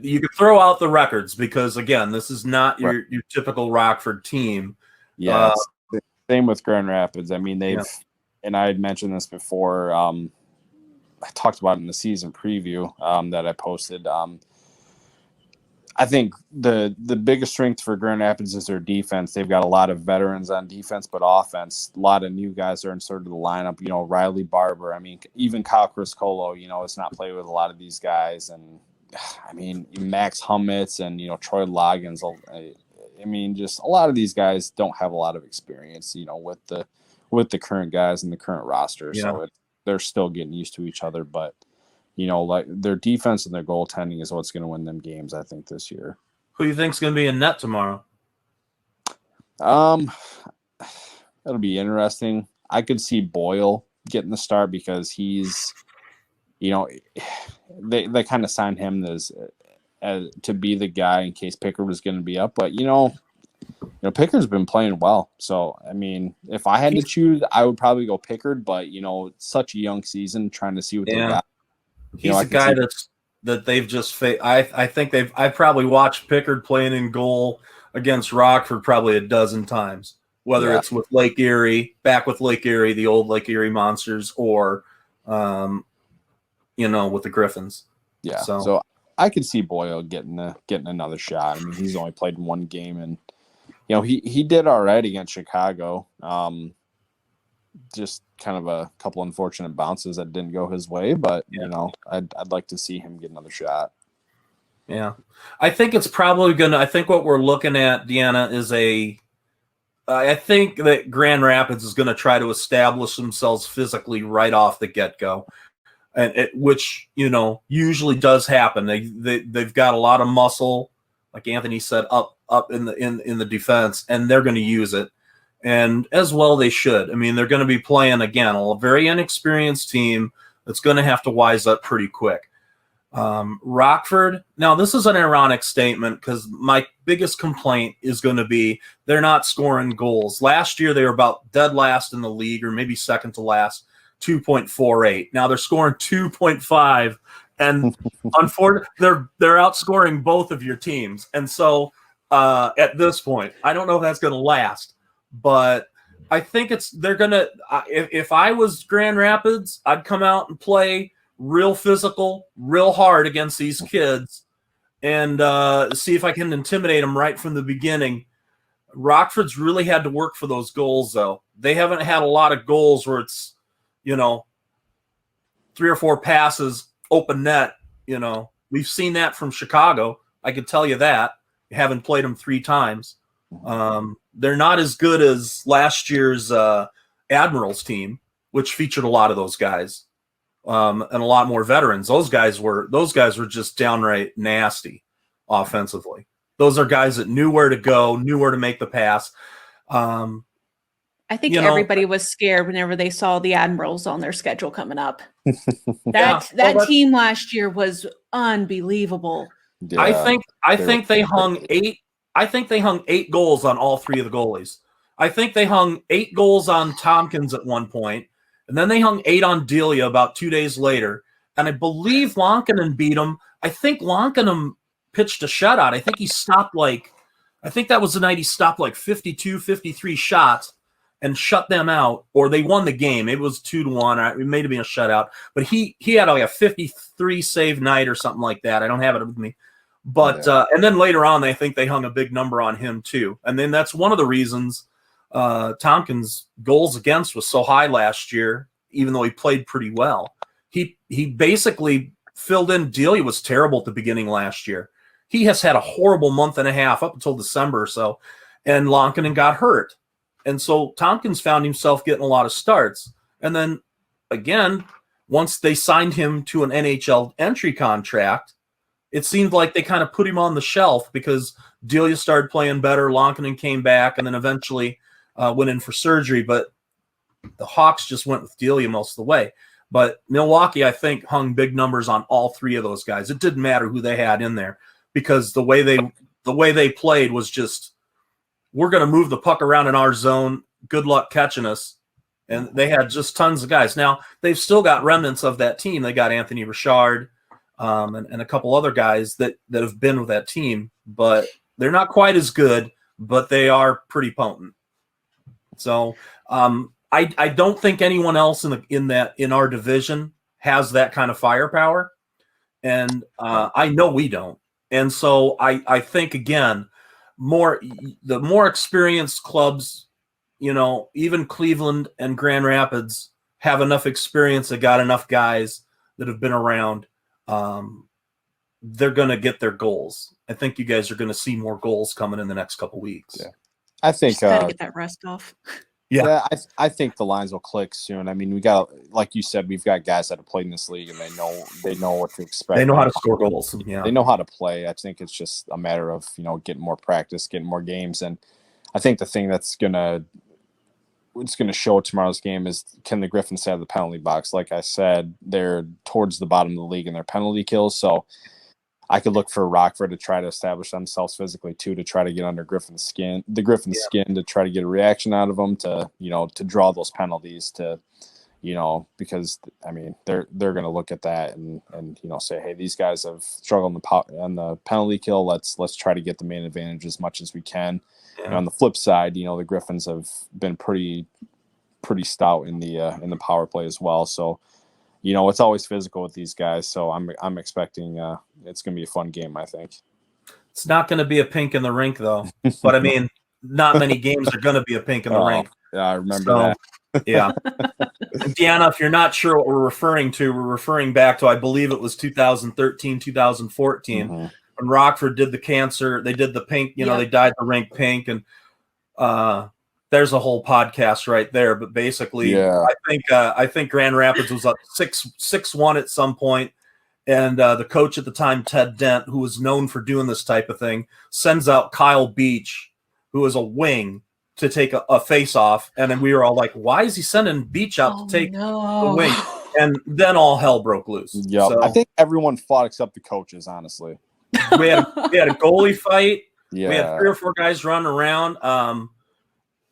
You can throw out the records because again, this is not your typical Rockford team. Yeah, same with Grand Rapids. I mean, and I had mentioned this before. I talked about it in the season preview that I posted. I think the biggest strength for Grand Rapids is their defense. They've got a lot of veterans on defense, but offense, a lot of new guys are inserted to the lineup. Riley Barber. I mean, even Kyle Criscolo, has not played with a lot of these guys. And I mean, Max Hummitz and, Troy Loggins. I mean, just a lot of these guys don't have a lot of experience, with the current guys and the current roster. Yeah. So they're still getting used to each other, but like their defense and their goaltending is what's going to win them games, I think, this year. Who do you think's going to be in net tomorrow? That'll be interesting. I could see Boyle getting the start because he's, they kind of signed him as to be the guy in case Pickard was going to be up, but Pickard's been playing well. So, I mean, if I had to choose, I would probably go Pickard, but, it's such a young season trying to see what they got. He's a guy that they've just I think I've probably watched Pickard playing in goal against Rockford probably a dozen times, whether it's with Lake Erie, the old Lake Erie Monsters, or, with the Griffins. Yeah. So I could see Boyle getting another shot. I mean, he's only played one game and, he did all right against Chicago. Just kind of a couple unfortunate bounces that didn't go his way, but I'd like to see him get another shot. Yeah, I think it's probably gonna. I think what we're looking at, Deana, is I think that Grand Rapids is going to try to establish themselves physically right off the get-go, and which usually does happen. They've got a lot of muscle, like Anthony said, up in the defense, and they're going to use it, and as well they should. I mean, they're going to be playing again a very inexperienced team that's going to have to wise up pretty quick. Rockford. Now, this is an ironic statement because my biggest complaint is going to be they're not scoring goals. Last year, they were about dead last in the league, or maybe second to last, 2.48. Now they're scoring 2.5, and unfortunately, they're outscoring both of your teams. And so, at this point, I don't know if that's going to last, but I think they're going to. If I was Grand Rapids, I'd come out and play real physical, real hard against these kids, and see if I can intimidate them right from the beginning. Rockford's really had to work for those goals, though. They haven't had a lot of goals where it's, 3 or 4 passes, open net. We've seen that from Chicago. I can tell you that. You haven't played them 3 times. They're not as good as last year's Admirals team, which featured a lot of those guys. And a lot more veterans. Those guys were just downright nasty offensively. Those are guys that knew where to go, knew where to make the pass. I think everybody was scared whenever they saw the Admirals on their schedule coming up. That team last year was unbelievable. Yeah, I think they hung 8. I think they hung 8 goals on all 3 of the goalies. I think they hung 8 goals on Tompkins at one point. And then they hung 8 on Delia about 2 days later. And I believe Lankinen beat him. I think Lankinen pitched a shutout. I think he stopped I think that was the night he stopped 52, 53 shots and shut them out. Or they won the game. It was 2-1. It may have been a shutout. But he had a 53 save night or something like that. I don't have it with me. But and then later on, I think they hung a big number on him too. And then that's one of the reasons Tompkins' goals against was so high last year, even though he played pretty well. He basically filled in. Delia was terrible at the beginning last year. He has had a horrible month and a half up until December or so, and Lankinen got hurt. And so Tompkins found himself getting a lot of starts. And then, again, once they signed him to an NHL entry contract, it seemed like they kind of put him on the shelf because Delia started playing better, Lankinen came back, and then eventually went in for surgery, but the Hawks just went with Delia most of the way. But Milwaukee, I think, hung big numbers on all three of those guys. It didn't matter who they had in there because the way they played was just, we're going to move the puck around in our zone. Good luck catching us. And they had just tons of guys. Now, they've still got remnants of that team. They got Anthony Richard and a couple other guys that have been with that team, but they're not quite as good, but they are pretty potent. So I don't think anyone else in our division has that kind of firepower, and I know we don't. And so I think, again, the more experienced clubs, even Cleveland and Grand Rapids have enough experience. They got enough guys that have been around. They're going to get their goals. I think you guys are going to see more goals coming in the next couple weeks. Yeah. I think gotta get that rest off. Yeah, I think the lines will click soon. I mean, we got, like you said, we've got guys that have played in this league and they know what to expect. They know how to score goals. Yeah, they know how to play. I think it's just a matter of getting more practice, getting more games, and I think the thing that's gonna show tomorrow's game is, can the Griffins stay out of the penalty box? Like I said, they're towards the bottom of the league in their penalty kills, so I could look for Rockford to try to establish themselves physically too, to try to get under Griffin's skin, to try to get a reaction out of them, to to draw those penalties, to because I mean they're going to look at that and say, hey, these guys have struggled on the penalty kill. Let's try to get the main advantage as much as we can. Yeah. And on the flip side, the Griffins have been pretty stout in the power play as well. So it's always physical with these guys. So I'm expecting it's going to be a fun game, I think. It's not going to be a pink in the rink, though. But, I mean, not many games are going to be a pink in the rink. Yeah, I remember that. Yeah. Deanna, if you're not sure what we're referring to, we're referring back to, I believe it was 2013, 2014, when Rockford did the cancer. They did the pink, they dyed the rink pink. And there's a whole podcast right there. But basically, I think Grand Rapids was up 6-1 at some point. And the coach at the time, Ted Dent, who was known for doing this type of thing, sends out Kyle Beach, who is a wing, to take a face-off. And then we were all like, why is he sending Beach out to take the wing? And then all hell broke loose. Yeah, so, I think everyone fought except the coaches, honestly. We had a goalie fight. Yeah. We had 3 or 4 guys running around.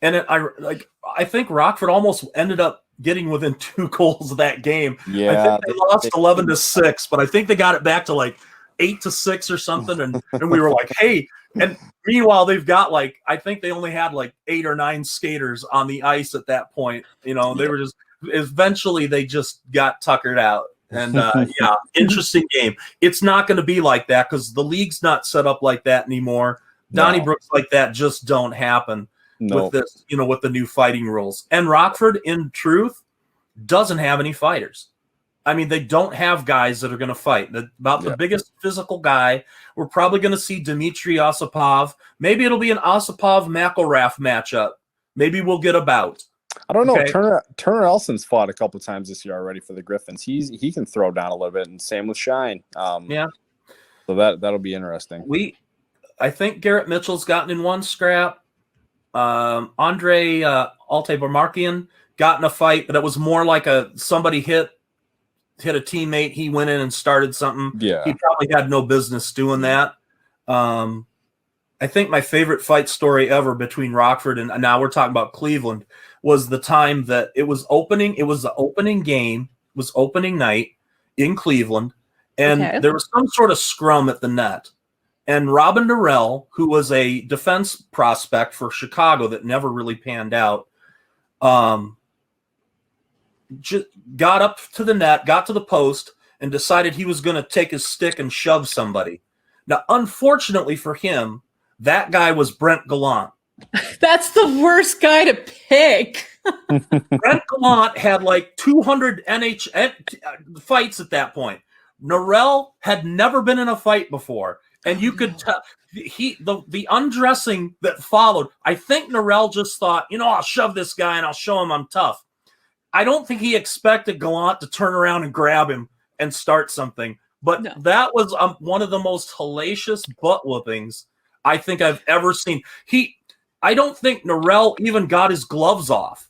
And I think Rockford almost ended up getting within 2 goals of that game. Yeah, I think they lost 11-6, but I think they got it back to like 8-6 or something. And we were like, hey, and meanwhile they've got I think they only had 8 or 9 skaters on the ice at that point. They were just, eventually they just got tuckered out. And interesting game. It's not going to be like that because the league's not set up like that anymore. Donnybrooks like that just don't happen. With this, with the new fighting rules. And Rockford, in truth, doesn't have any fighters. I mean, they don't have guys that are going to fight. The biggest physical guy, we're probably going to see Dmitry Osipov. Maybe it'll be an Osipov-McElrath matchup. Maybe we'll get a bout. I don't know. Okay. Turner Elson's fought a couple times this year already for the Griffins. He can throw down a little bit, and same with Shine. So that'll be interesting. I think Garrett Mitchell's gotten in one scrap. Andre Altebarmarkian got in a fight, but it was more like somebody hit a teammate. He went in and started something. Yeah, he probably had no business doing that. I think my favorite fight story ever between Rockford and now we're talking about Cleveland was the time that it was opening. It was the opening game. It was opening night in Cleveland, and there was some sort of scrum at the net. And Robin Durrell, who was a defense prospect for Chicago that never really panned out, just got up to the net, got to the post, and decided he was going to take his stick and shove somebody. Now, unfortunately for him, that guy was Brent Gallant. That's the worst guy to pick. Brent Gallant had 200 fights at that point. Norrell had never been in a fight before. And you could tell the undressing that followed. I think Norrell just thought, I'll shove this guy and I'll show him I'm tough. I don't think he expected Gallant to turn around and grab him and start something. But that was one of the most hellacious butt whoopings I think I've ever seen. I don't think Norrell even got his gloves off.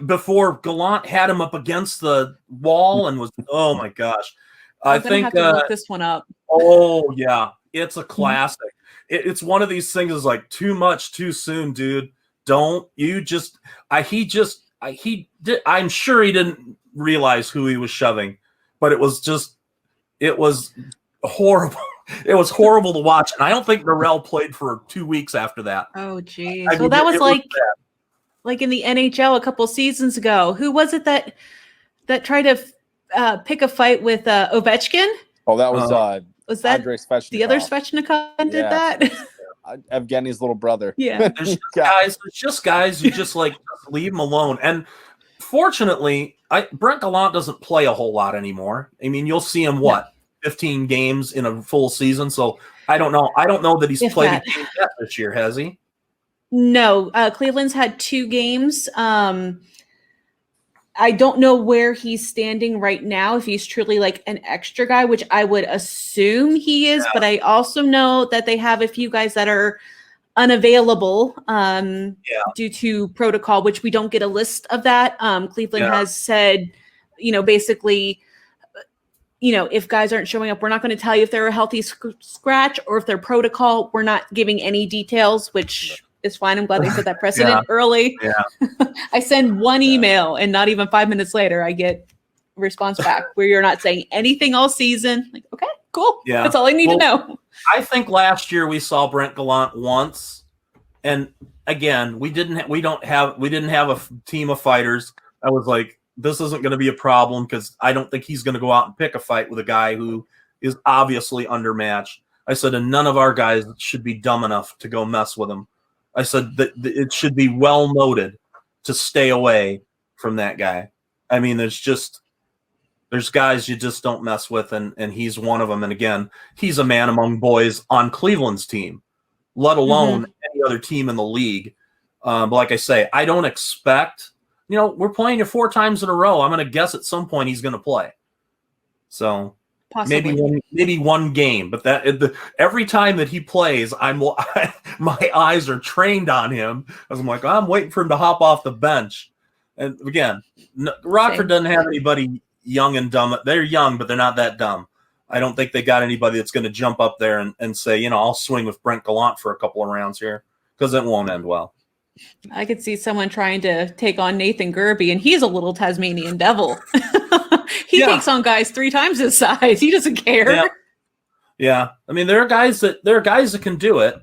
before Gallant had him up against the wall and was, oh my gosh. I'm going to have to look this one up. Oh, yeah. It's a classic. It's one of these things is like too much too soon, dude. Don't you just I'm sure he didn't realize who he was shoving, but it was horrible. It was horrible to watch. And I don't think Morel played for 2 weeks after that. Oh, geez. Well, that was like in the NHL a couple seasons ago. Who was it that tried to pick a fight with Ovechkin? Oh, that was that Andrei Svechnikov. The other Svechnikov did that? Evgeny's little brother. Yeah. There's just guys you just like leave them alone. And fortunately, Brent Gallant doesn't play a whole lot anymore. I mean, you'll see him 15 games in a full season. So I don't know. I don't know that he's played a game yet this year, has he? No. Cleveland's had 2 games. I don't know where he's standing right now, if he's truly like an extra guy, which I would assume he is. Yeah. But I also know that they have a few guys that are unavailable due to protocol, which we don't get a list of that. Cleveland has said, basically, if guys aren't showing up, we're not going to tell you if they're a healthy scratch or if they're protocol. We're not giving any details, which is fine. I'm glad they set that precedent early. Yeah. I send one email and not even 5 minutes later, I get a response back where you're not saying anything all season. Like, okay, cool. Yeah. That's all I need to know. I think last year we saw Brent Gallant once. And again, we didn't have a team of fighters. I was like, this isn't going to be a problem because I don't think he's going to go out and pick a fight with a guy who is obviously undermatched. I said, and none of our guys should be dumb enough to go mess with him. I said that it should be well noted to stay away from that guy. I mean, there's guys you just don't mess with, and he's one of them. And again, he's a man among boys on Cleveland's team, let alone any other team in the league. But like I say, I don't expect, we're playing you 4 times in a row. I'm going to guess at some point he's going to play. So possibly. Maybe one game, but every time that he plays, my eyes are trained on him. I'm like, I'm waiting for him to hop off the bench. And again, Rockford doesn't have anybody young and dumb. They're young, but they're not that dumb. I don't think they got anybody that's going to jump up there and say, I'll swing with Brent Gallant for a couple of rounds here, because it won't end well. I could see someone trying to take on Nathan Gerby, and he's a little Tasmanian devil. He takes on guys 3 times his size. He doesn't care. Yeah. I mean, there are guys that can do it.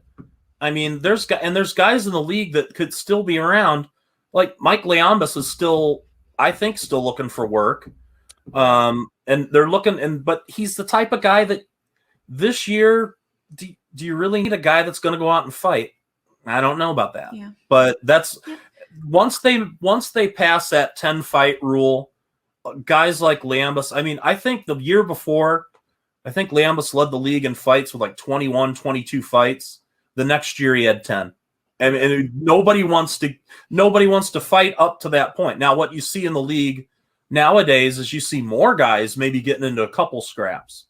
I mean, there's guys in the league that could still be around. Like Mike Liambas is still looking for work. And they're looking, but he's the type of guy that this year, do you really need a guy that's going to go out and fight? I don't know about that. Yeah. But that's once they pass that 10 fight rule, guys like Liambas, I mean, I think the year before, Liambas led the league in fights with like 21, 22 fights. The next year he had 10. And nobody wants to fight up to that point. Now, what you see in the league nowadays is you see more guys maybe getting into a couple scraps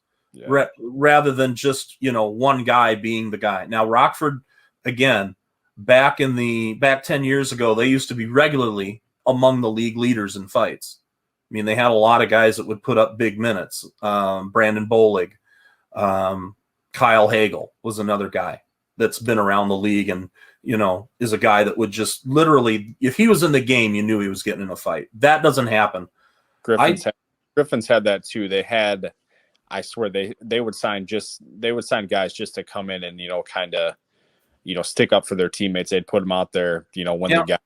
rather than just, one guy being the guy. Now, Rockford, again, back 10 years ago, they used to be regularly among the league leaders in fights. I mean, they had a lot of guys that would put up big minutes. Brandon Bolig, Kyle Hagel was another guy that's been around the league and, is a guy that would just literally, if he was in the game, you knew he was getting in a fight. That doesn't happen. Griffins had that too. They had, I swear they would sign guys just to come in and, kind of, stick up for their teammates. They'd put them out there, when they got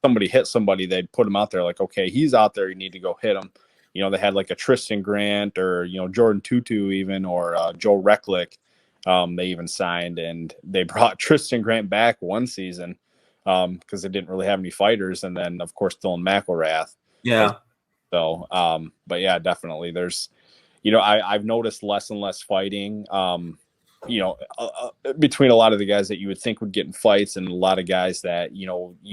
somebody hit somebody, they'd put him out there like, okay, he's out there, you need to go hit him. They had like a Tristan Grant or, Jordan Tutu even, or Joe Recklick. They even signed, and they brought Tristan Grant back one season because they didn't really have any fighters. And then of course, Dylan McElrath. Yeah. So, but yeah, definitely there's, I've noticed less and less fighting, between a lot of the guys that you would think would get in fights and a lot of guys that, you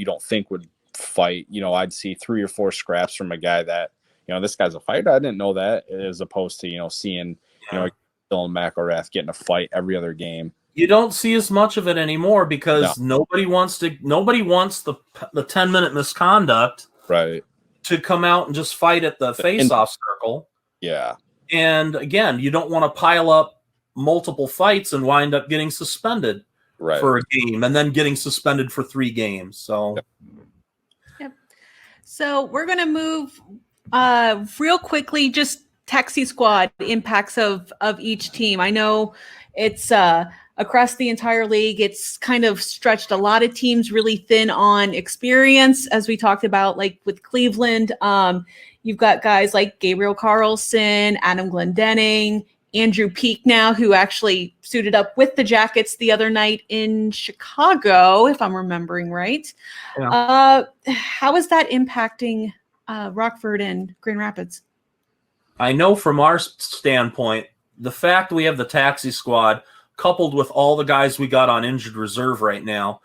don't think would fight. I'd see 3 or 4 scraps from a guy that, this guy's a fighter. I didn't know that, as opposed to, seeing, Dylan McElrath getting a fight every other game. You don't see as much of it anymore because nobody wants the 10-minute misconduct Right. to come out and just fight at the face-off circle. Yeah. And again, you don't want to pile up multiple fights and wind up getting suspended for a game and then getting suspended for 3 games. So, Yep. So we're going to move real quickly, just taxi squad impacts of each team. I know it's across the entire league. It's kind of stretched a lot of teams really thin on experience, as we talked about, like with Cleveland. You've got guys like Gabriel Carlson, Adam Glendening, Andrew Peak now, who actually suited up with the Jackets the other night in Chicago, if I'm remembering right. Yeah. How is that impacting Rockford and Grand Rapids? I know from our standpoint, the fact we have the taxi squad coupled with all the guys we got on injured reserve right now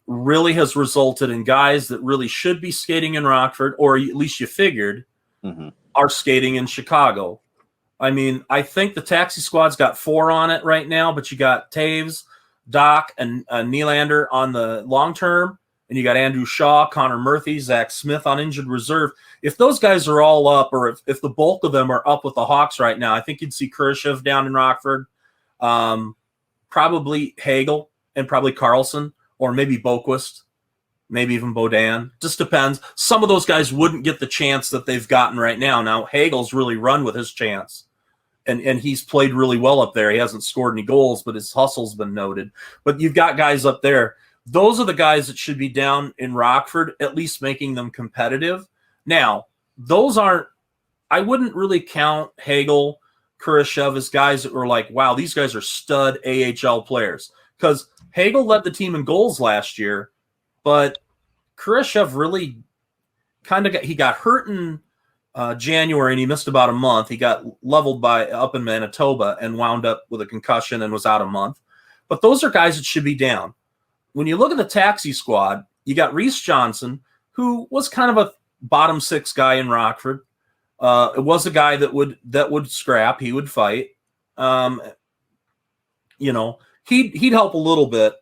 really has resulted in guys that really should be skating in Rockford, or at least you figured, are skating in Chicago. I mean, I think the taxi squad's got 4 on it right now, but you got Taves, Doc, and Nylander on the long term, and you got Andrew Shaw, Connor Murphy, Zach Smith on injured reserve. If those guys are all up, or if the bulk of them are up with the Hawks right now, I think you'd see Khrushchev down in Rockford, probably Hagel, and probably Carlson, or maybe Boquist, maybe even Bodan. Just depends. Some of those guys wouldn't get the chance that they've gotten right now. Now, Hagel's really run with his chance, and he's played really well up there. He hasn't scored any goals, but his hustle's been noted. But you've got guys up there. Those are the guys that should be down in Rockford, at least making them competitive. Now, those aren't – I wouldn't really count Hagel, Khrushchev as guys that were like, wow, these guys are stud AHL players. Because Hagel led the team in goals last year, but Khrushchev really kind of got hurt in January, and he missed about a month. He got leveled up in Manitoba and wound up with a concussion and was out a month. But those are guys that should be down. When you look at the taxi squad, you got Rhys Johnson, who was kind of a bottom 6 guy in Rockford. It was a guy that would scrap. He would fight. He'd help a little bit.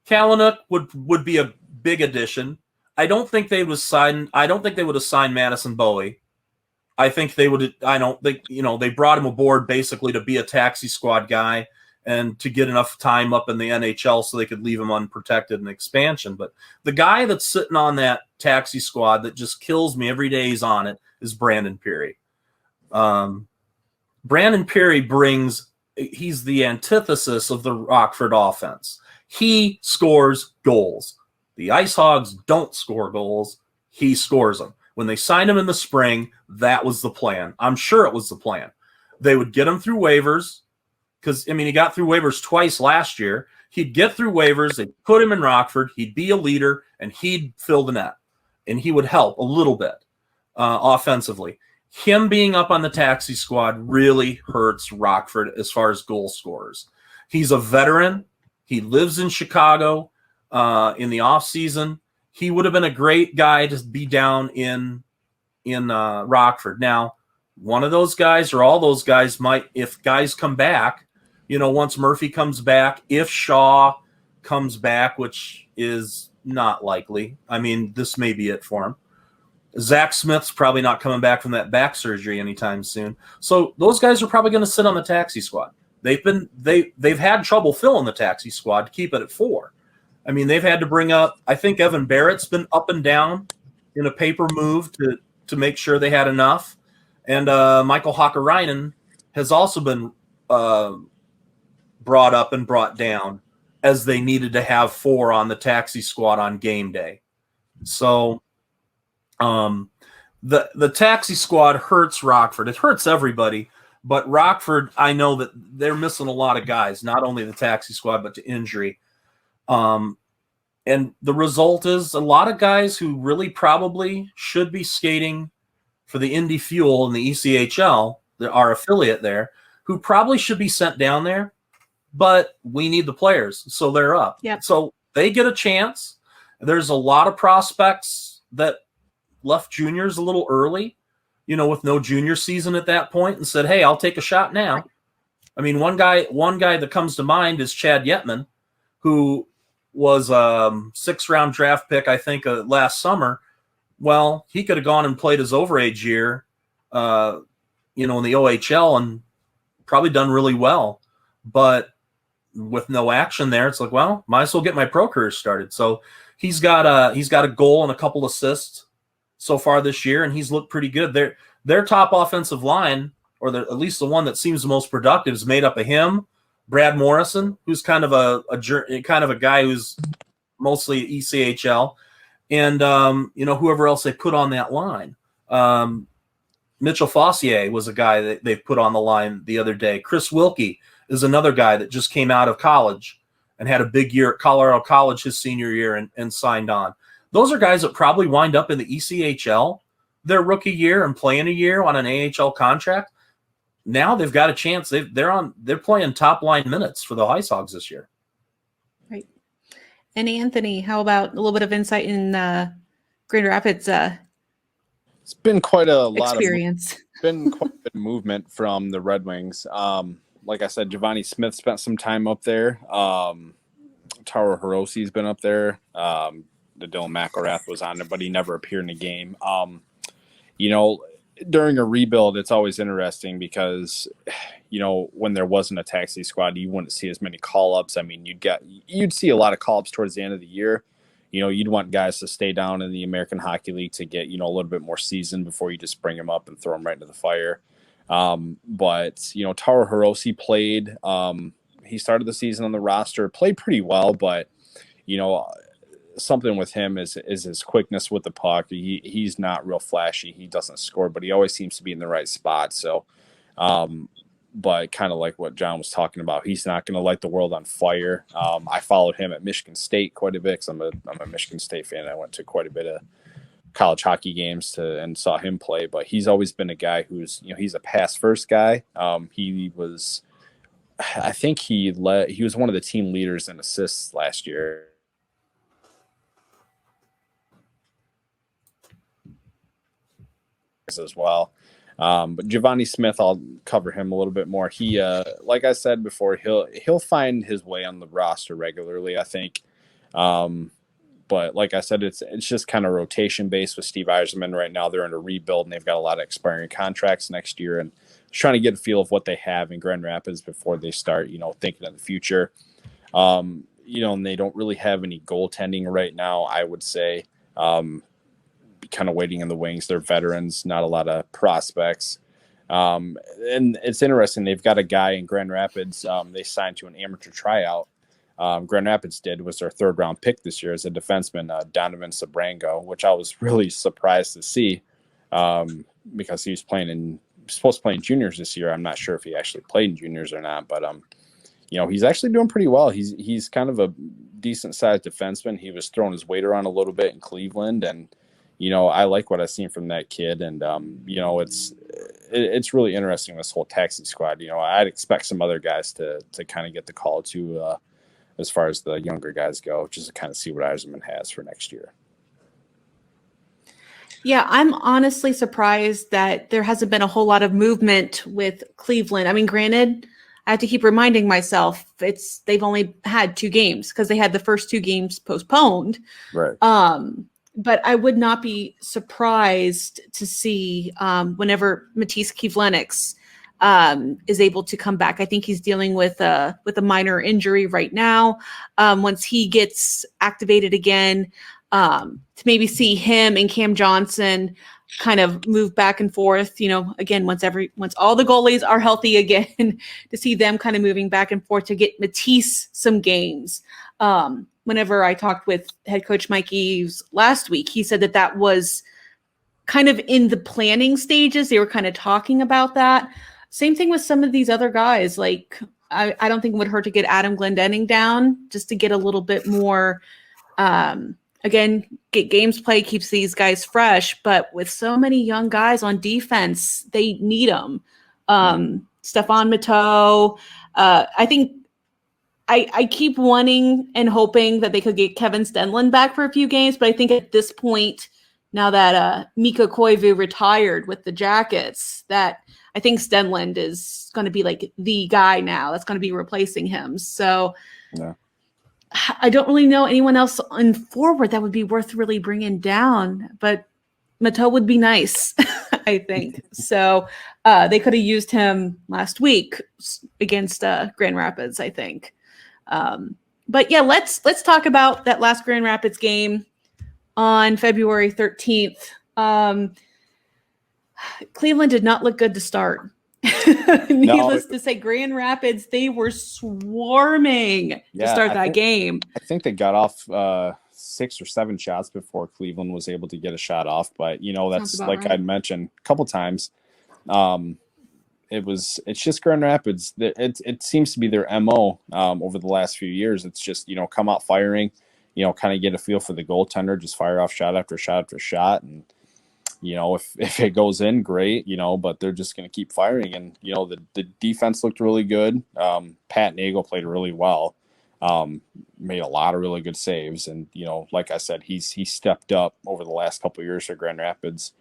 Kalynuk would be a big addition. I don't think they would have signed Madison Bowie. I think they would. I don't think they brought him aboard basically to be a taxi squad guy and to get enough time up in the NHL so they could leave him unprotected in expansion. But the guy that's sitting on that taxi squad that just kills me every day he's on it is Brandon Peary. Brandon Peary he's the antithesis of the Rockford offense. He scores goals. The Ice Hogs don't score goals. He scores them. When they signed him in the spring, that was the plan. I'm sure it was the plan. They would get him through waivers because, he got through waivers twice last year. He'd get through waivers. They'd put him in Rockford. He'd be a leader, and he'd fill the net. And he would help a little bit offensively. Him being up on the taxi squad really hurts Rockford as far as goal scorers. He's a veteran. He lives in Chicago in the offseason. He would have been a great guy to be down in Rockford. Now, one of those guys or all those guys might, if guys come back, once Murphy comes back, if Shaw comes back, which is not likely. This may be it for him. Zach Smith's probably not coming back from that back surgery anytime soon. So those guys are probably going to sit on the taxi squad. They've had trouble filling the taxi squad to keep it at 4. They've had to bring up, I think Evan Barrett's been up and down in a paper move to make sure they had enough. And Michael Hakkarainen has also been brought up and brought down as they needed to have 4 on the taxi squad on game day. So the taxi squad hurts Rockford. It hurts everybody, but Rockford, I know that they're missing a lot of guys, not only the taxi squad, but to injury. And the result is a lot of guys who really probably should be skating for the Indy Fuel and the ECHL, our affiliate there, who probably should be sent down there, but we need the players, so they're up. Yep. So they get a chance. There's a lot of prospects that left juniors a little early, with no junior season at that point, and said, hey, I'll take a shot now. One guy that comes to mind is Chad Yetman, who was a 6th-round draft pick, I think, last summer, Well, he could have gone and played his overage year, in the OHL and probably done really well. But with no action there, it's like, well, might as well get my pro career started. So he's got a goal and a couple assists so far this year, and he's looked pretty good. Their top offensive line, or at least the one that seems the most productive, is made up of him, Brad Morrison, who's kind of a guy who's mostly ECHL, and whoever else they put on that line. Mitchell Fossier was a guy that they put on the line the other day. Chris Wilkie is another guy that just came out of college and had a big year at Colorado College his senior year and signed on. Those are guys that probably wind up in the ECHL their rookie year and playing a year on an AHL contract. Now they've got a chance. They're playing top line minutes for the Ice Hogs this year. Right. And Anthony, how about a little bit of insight in Grand Rapids? It's been quite a lot experience. Been quite a bit of movement from the Red Wings. Like I said, Giovanni Smith spent some time up there. Taro Hirosi's been up there. The Dylan McElrath was on there, but he never appeared in a game. During a rebuild, it's always interesting because, when there wasn't a taxi squad, you wouldn't see as many call-ups. I mean, you'd see a lot of call-ups towards the end of the year. You'd want guys to stay down in the American Hockey League to get, a little bit more seasoned before you just bring them up and throw them right into the fire. But Taro Hiroshi played. He started the season on the roster, played pretty well, but, something with him is his quickness with the puck. He's not real flashy. He doesn't score, but he always seems to be in the right spot. So, but kind of like what John was talking about, he's not going to light the world on fire. I followed him at Michigan State quite a bit because I'm a Michigan State fan. I went to quite a bit of college hockey games and saw him play, but he's always been a guy who's, he's a pass first guy. He was one of the team leaders in assists last year. As well. But Giovanni Smith, I'll cover him a little bit more. He, like I said before, he'll find his way on the roster regularly, I think. But like I said, it's just kind of rotation based with Steve Yzerman right now. They're in a rebuild and they've got a lot of expiring contracts next year, and trying to get a feel of what they have in Grand Rapids before they start, thinking of the future. And they don't really have any goaltending right now, I would say. Kind of waiting in the wings. They're veterans, not a lot of prospects. And it's interesting. They've got a guy in Grand Rapids. They signed to an amateur tryout. Grand Rapids was their third round pick this year as a defenseman, Donovan Sabrango, which I was really surprised to see because he was supposed to play in juniors this year. I'm not sure if he actually played in juniors or not, but he's actually doing pretty well. He's kind of a decent sized defenseman. He was throwing his weight around a little bit in Cleveland, and I like what I've seen from that kid, and it's really interesting, this whole taxi squad. I'd expect some other guys to kind of get the call too, as far as the younger guys go, just to kind of see what Yzerman has for next year. Yeah, I'm honestly surprised that there hasn't been a whole lot of movement with Cleveland. I mean, granted, I have to keep reminding myself they've only had 2 games because they had the first 2 games postponed. Right. But I would not be surprised to see whenever Matisse Kivlenix is able to come back. I think he's dealing with a minor injury right now. Once he gets activated again, to maybe see him and Cam Johnson kind of move back and forth, again, once all the goalies are healthy again, to see them kind of moving back and forth to get Matisse some games. Whenever I talked with head coach Mike Eves last week, he said that was kind of in the planning stages. They were kind of talking about that. Same thing with some of these other guys. Like, I don't think it would hurt to get Adam Glendening down just to get a little bit more, again, get games played, keeps these guys fresh. But with so many young guys on defense, they need them. Stefan Matteau, I think, I keep wanting and hoping that they could get Kevin Stenlund back for a few games, but I think at this point, now that Mika Koivu retired with the Jackets, that I think Stenlund is going to be like the guy now that's going to be replacing him. So yeah. I don't really know anyone else on forward that would be worth really bringing down, but Mateau would be nice, I think. So they could have used him last week against Grand Rapids, I think. But yeah, let's talk about that last Grand Rapids game on February 13th. Cleveland did not look good to start. Needless to say, Grand Rapids, they were swarming to start that game. I think they got off 6 or 7 shots before Cleveland was able to get a shot off. But, that's like right. I mentioned a couple times. It's just Grand Rapids. It seems to be their MO over the last few years. It's just, come out firing, kind of get a feel for the goaltender, just fire off shot after shot after shot. And, if it goes in, great, but they're just going to keep firing. And, the defense looked really good. Pat Nagle played really well, made a lot of really good saves. And, like I said, he stepped up over the last couple of years for Grand Rapids,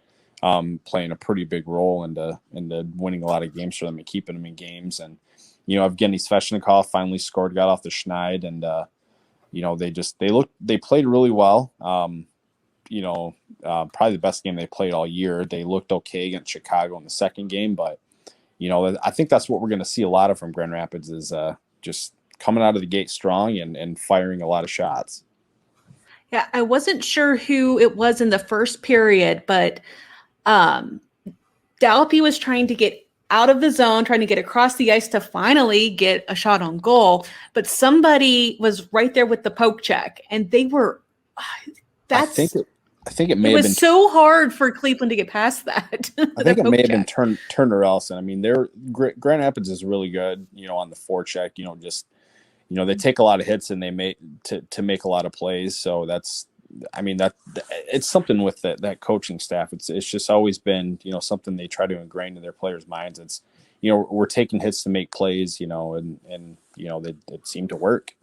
playing a pretty big role into winning a lot of games for them and keeping them in games. And, Evgeny Svechnikov finally scored, got off the schneid, and, they played really well. Probably the best game they played all year. They looked okay against Chicago in the second game, but, I think that's what we're going to see a lot of from Grand Rapids is just coming out of the gate strong and firing a lot of shots. Yeah, I wasn't sure who it was in the first period, but Dalpy was trying to get out of the zone, trying to get across the ice to finally get a shot on goal. But somebody was right there with the poke check, and they were. I think it may have been so hard for Cleveland to get past that. I think it may have been Turner Elson. I mean, Grand Rapids is really good, on the forecheck. They take a lot of hits and they make to make a lot of plays. So that's it's something with that coaching staff. It's just always been, something they try to ingrain in their players' minds. It's, we're taking hits to make plays, and it seemed to work.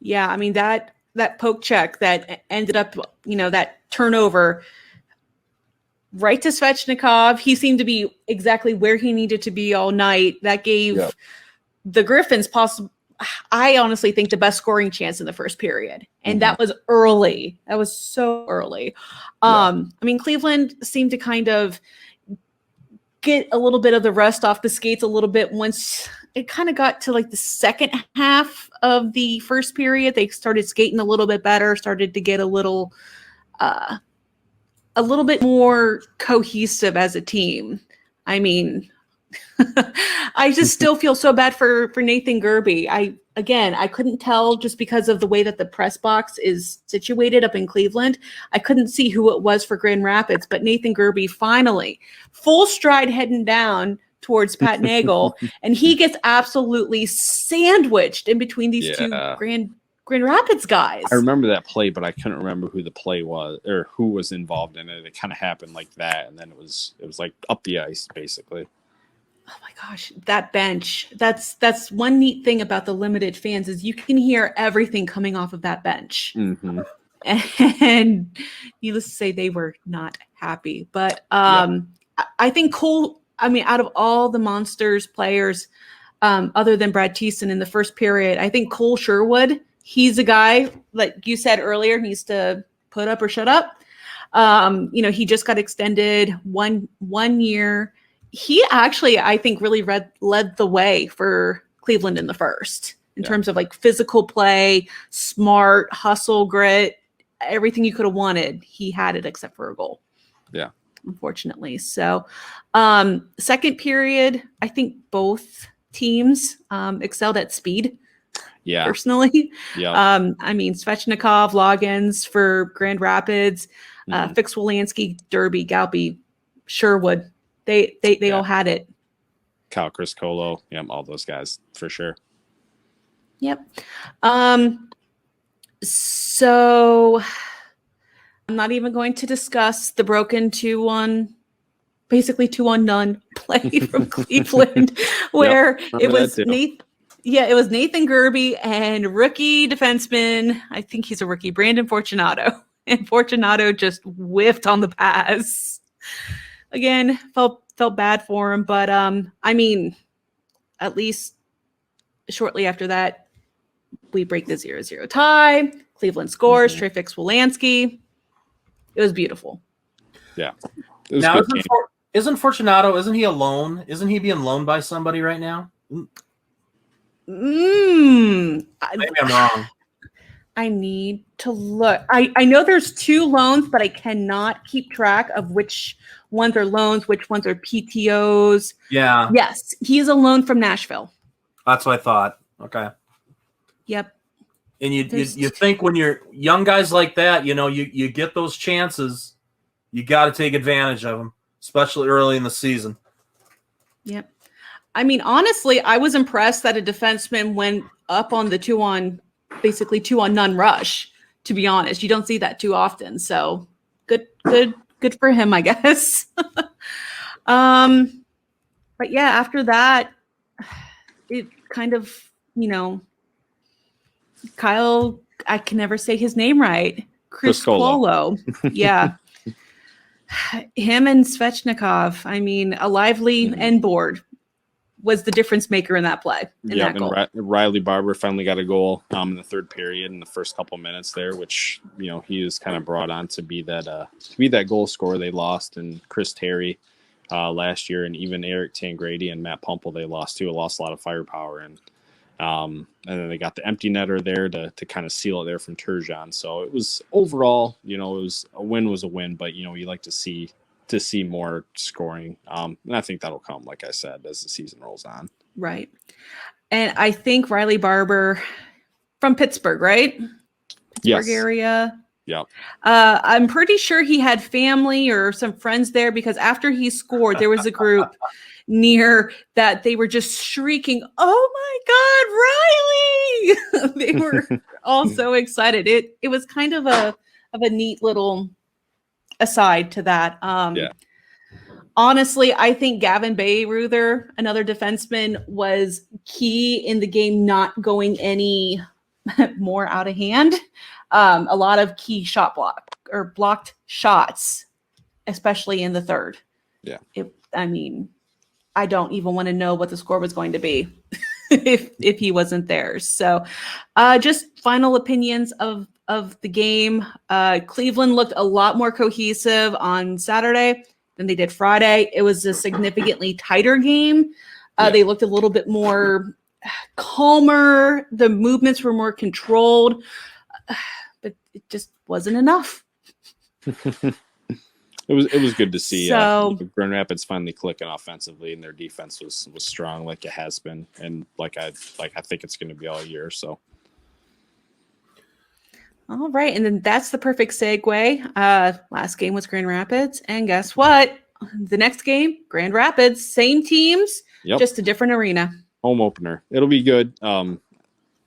Yeah. I mean, that poke check that ended up, that turnover right to Svechnikov. He seemed to be exactly where he needed to be all night. That gave the Griffins I honestly think the best scoring chance in the first period. And that was early. That was so early. Cleveland seemed to kind of get a little bit of the rust off the skates a little bit once it kind of got to like the second half of the first period. They started skating a little bit better, started to get a little bit more cohesive as a team. I mean, I just still feel so bad for Nathan Gerbe. I couldn't tell just because of the way that the press box is situated up in Cleveland. I couldn't see who it was for Grand Rapids, but Nathan Gerbe finally full stride heading down towards Pat Nagle, and he gets absolutely sandwiched in between these two Grand Rapids guys. I remember that play, but I couldn't remember who the play was or who was involved in it. It kind of happened like that, and then it was like up the ice basically. Oh my gosh, that bench. That's one neat thing about the limited fans is you can hear everything coming off of that bench. Mm-hmm. And needless to say, they were not happy. But I think Cole, out of all the Monsters players, other than Brad Thiessen in the first period, I think Cole Sherwood, he's a guy, like you said earlier, needs to put up or shut up. He just got extended one year. He actually, I think, really led the way for Cleveland in the first in terms of like physical play, smart, hustle, grit, everything you could have wanted. He had it except for a goal. Yeah. Unfortunately. So second period, I think both teams excelled at speed. Yeah. Personally. Yeah. Svechnikov, Loggins for Grand Rapids, Fix-Wolanski, Derby, Galpy, Sherwood. They all had it. Kyle Criscolo, all those guys for sure. Yep. So I'm not even going to discuss the broken 2-1, basically 2-1 play from Cleveland, where it was Nathan. Yeah, it was Nathan Gerbe and rookie defenseman. I think he's a rookie, Brandon Fortunato, and Fortunato just whiffed on the pass. Again, felt bad for him, but at least shortly after that, we break the 0-0 tie. Cleveland scores. Trey Fix-Wolanski. It was beautiful. Yeah. It was Now, good game. isn't Fortunato, isn't he alone? Isn't he being loaned by somebody right now? Maybe I'm wrong. I need to look. I know there's 2 loans, but I cannot keep track of which ones are loans, which ones are PTOs. Yeah. Yes, he is a loan from Nashville. That's what I thought. Okay. Yep. And you think when you're young guys like that, you get those chances, you got to take advantage of them, especially early in the season. Yep. I mean, honestly, I was impressed that a defenseman went up on the 2-on-none rush, to be honest. You don't see that too often. So good for him, I guess. But yeah, after that, it kind of, Kyle, I can never say his name right. Chris Colo. Yeah. Him and Svechnikov, I mean, a lively end board was the difference maker in that play. Yeah, and Riley Barber finally got a goal in the third period in the first couple minutes there, which he was kind of brought on to be that goal scorer they lost, and Chris Terry last year, and even Eric Tangradi and Matt Pumple they lost too. Lost a lot of firepower, and then they got the empty netter there to kind of seal it there from Turgeon. So it was overall, it was a win, but you like to see more scoring. And I think that'll come, like I said, as the season rolls on. Right. And I think Riley Barber from Pittsburgh, right? Pittsburgh area. Yeah. I'm pretty sure he had family or some friends there, because after he scored, there was a group near that they were just shrieking, "Oh my God, Riley!" They were all so excited. It was kind of a neat little aside to that. Honestly, I think Gavin Bayreuther, another defenseman, was key in the game not going any more out of hand. A lot of key blocked shots, especially in the third. Yeah. I don't even want to know what the score was going to be if he wasn't there. So just final opinions of the game. Cleveland looked a lot more cohesive on Saturday than they did Friday. It was a significantly tighter game. They looked a little bit more calmer. The movements were more controlled, but it just wasn't enough. It was good to see Grand Rapids finally clicking offensively, and their defense was strong like it has been, and I think it's going to be all year. So. All right, and then that's the perfect segue. Last game was Grand Rapids, and guess what? The next game, Grand Rapids, same teams, just a different arena. Home opener. It'll be good.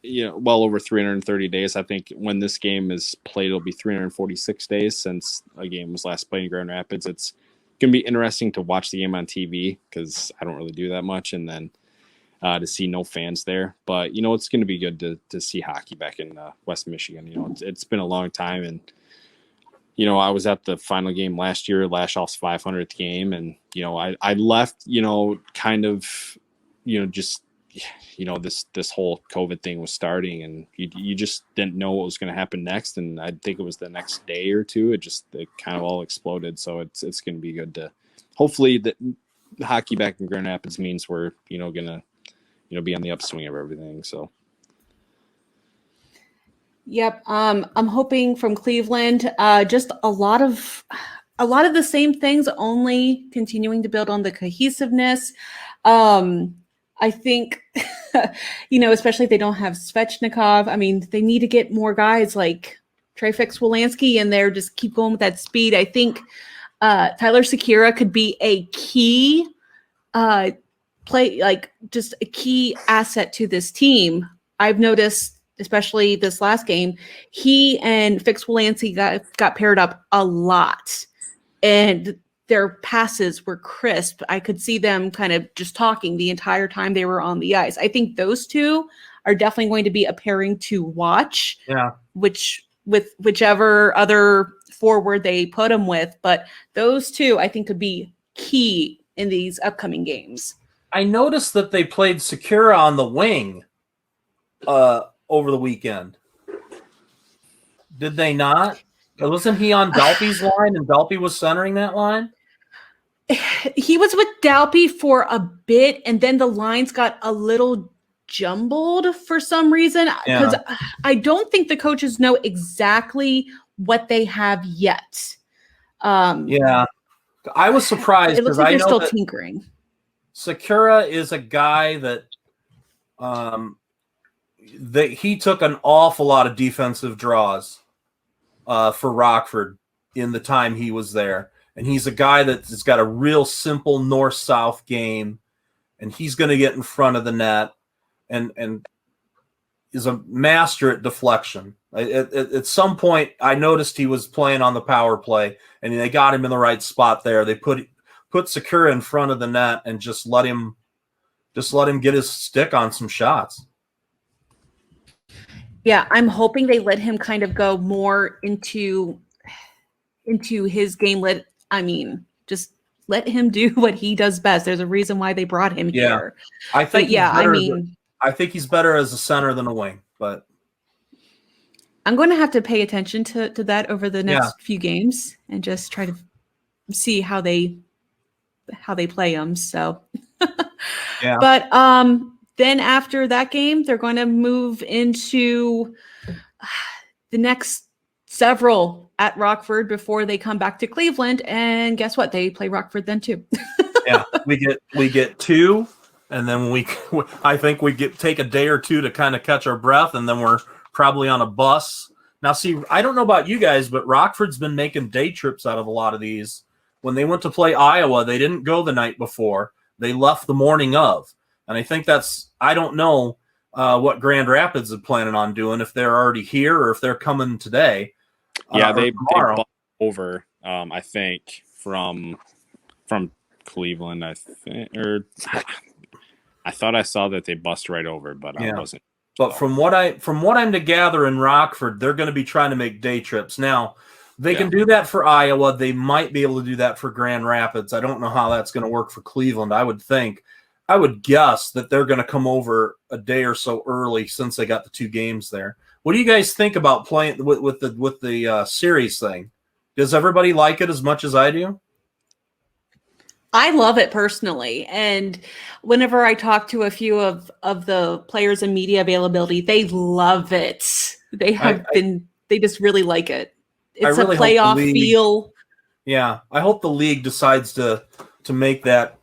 Well over 330 days. I think when this game is played, it'll be 346 days since a game was last played in Grand Rapids. It's going to be interesting to watch the game on TV because I don't really do that much, and then to see no fans there. But, it's going to be good to see hockey back in West Michigan. It's been a long time, and, I was at the final game last year, Lashoff's 500th game, and, I left, kind of, just this whole COVID thing was starting, and you just didn't know what was going to happen next. And I think it was the next day or two, it kind of all exploded. So it's going to be good to hopefully the hockey back in Grand Rapids means we're, going to, be on the upswing of everything. So. Yep. I'm hoping from Cleveland, just a lot of the same things, only continuing to build on the cohesiveness. I think, especially if they don't have Svechnikov, they need to get more guys like Trey Fix-Wolanski in there, just keep going with that speed. I think Tyler Sekera could be a key just a key asset to this team. I've noticed, especially this last game, he and Fix-Wolanski got paired up a lot, and their passes were crisp. I could see them kind of just talking the entire time they were on the ice. I think those two are definitely going to be a pairing to watch. Yeah. Whichever other forward they put them with, but those two I think could be key in these upcoming games. I noticed that they played Sekura on the wing over the weekend. Did they not? Wasn't he on Dalpy's line and Dalpy was centering that line? He was with Dalpy for a bit, and then the lines got a little jumbled for some reason, because I don't think the coaches know exactly what they have yet. Yeah, I was surprised. It looks like they're still tinkering. Sakura is a guy that he took an awful lot of defensive draws for Rockford in the time he was there. And he's a guy that's got a real simple north-south game, and he's going to get in front of the net and is a master at deflection. At some point, I noticed he was playing on the power play, and they got him in the right spot there. They put Sakura in front of the net and just let him get his stick on some shots. Yeah, I'm hoping they let him kind of go more into his game. Just let him do what he does best. There's a reason why they brought him here. I think he's better as a center than a wing, but I'm going to have to pay attention to that over the next few games and just try to see how they play him. So, yeah. But then after that game, they're going to move into the next several at Rockford before they come back to Cleveland. And guess what? They play Rockford then too. Yeah, we get two, and then I think we take a day or two to kind of catch our breath, and then we're probably on a bus. Now, see, I don't know about you guys, but Rockford's been making day trips out of a lot of these. When they went to play Iowa, they didn't go the night before. They left the morning of. And I think I don't know what Grand Rapids is planning on doing, if they're already here or if they're coming today. Yeah, they bumped over, I think, from Cleveland, I thought I saw that they bussed right over, but I wasn't. But from what I'm to gather in Rockford, they're going to be trying to make day trips. Now, they can do that for Iowa. They might be able to do that for Grand Rapids. I don't know how that's going to work for Cleveland. I would guess that they're going to come over a day or so early since they got the two games there. What do you guys think about playing with the series thing? Does everybody like it as much as I do? I love it personally. And whenever I talk to a few of the players and media availability, they love it. They just really like it. It's really a playoff feel. Yeah. I hope the league decides to make that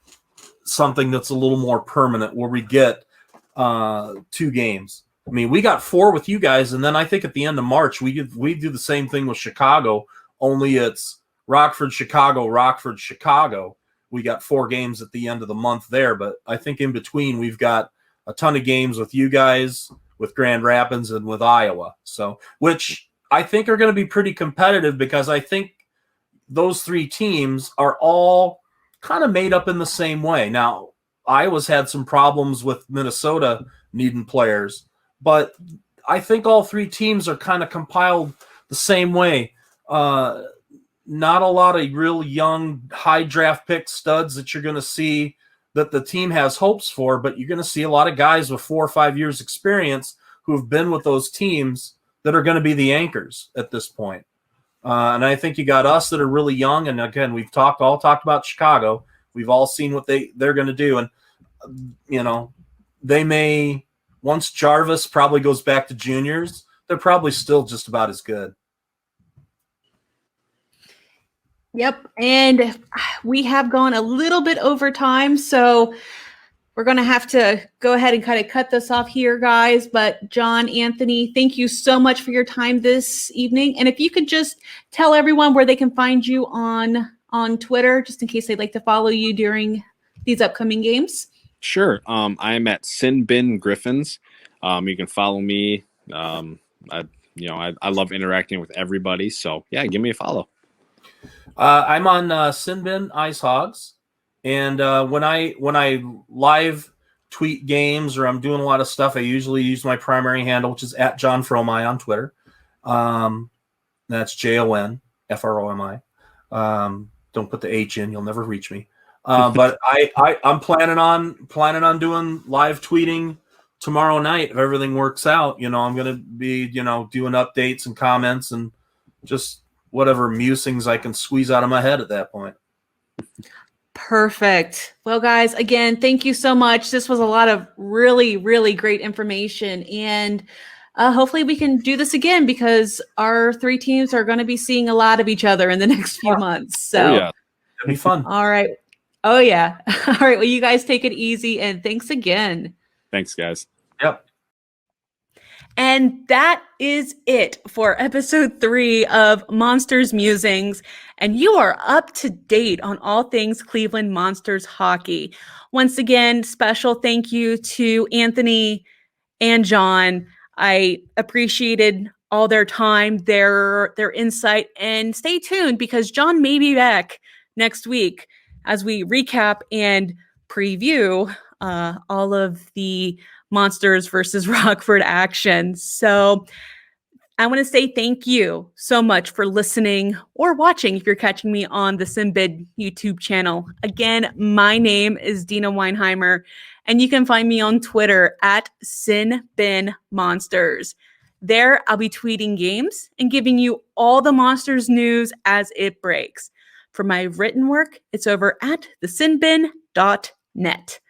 something that's a little more permanent, where we get 2 games. I mean, we got 4 with you guys, and then I think at the end of March we do the same thing with Chicago, only it's Rockford, Chicago, Rockford, Chicago. We got 4 games at the end of the month there, but I think in between we've got a ton of games with you guys, with Grand Rapids, and with Iowa. So, which I think are going to be pretty competitive, because I think those 3 teams are all kind of made up in the same way. Now, Iowa's had some problems with Minnesota needing players, but I think all 3 teams are kind of compiled the same way. Not a lot of real young, high draft pick studs that you're going to see that the team has hopes for, but you're going to see a lot of guys with 4 or 5 years experience who have been with those teams that are going to be the anchors at this point. And I think you got us that are really young. And again, we've all talked about Chicago. We've all seen what they're going to do. And, they may, once Jarvis probably goes back to juniors, they're probably still just about as good. Yep. And we have gone a little bit over time, so we're going to have to go ahead and kind of cut this off here, guys. But John, Anthony, thank you so much for your time this evening. And if you could just tell everyone where they can find you on Twitter, just in case they'd like to follow you during these upcoming games. Sure. I'm at Sinbin Griffins. You can follow me. I love interacting with everybody. So yeah, give me a follow. I'm on Sinbin Ice Hogs, and when I live tweet games or I'm doing a lot of stuff, I usually use my primary handle, which is at John Fromi on Twitter. That's JONFROMI. Don't put the H in; you'll never reach me. But I'm planning on doing live tweeting tomorrow night if everything works out. I'm going to be doing updates and comments and just whatever musings I can squeeze out of my head at that point. Perfect. Well, guys, again, thank you so much. This was a lot of really, really great information. And hopefully we can do this again because our three teams are going to be seeing a lot of each other in the next few months. So, Oh, yeah. It'd be fun. All right. Oh, yeah. All right. Well, you guys take it easy. And thanks again. Thanks, guys. Yep. And that is it for episode 3 of Monsters Musings. And you are up to date on all things Cleveland Monsters hockey. Once again, special thank you to Anthony and John. I appreciated all their time, their insight, and stay tuned because John may be back next week as we recap and preview all of the Monsters versus Rockford action. So I want to say thank you so much for listening or watching if you're catching me on the Sinbid YouTube channel. Again, my name is Deana Weinheimer, and you can find me on Twitter at SinBinMonsters. There, I'll be tweeting games and giving you all the Monsters news as it breaks. For my written work, it's over at thesinbin.net.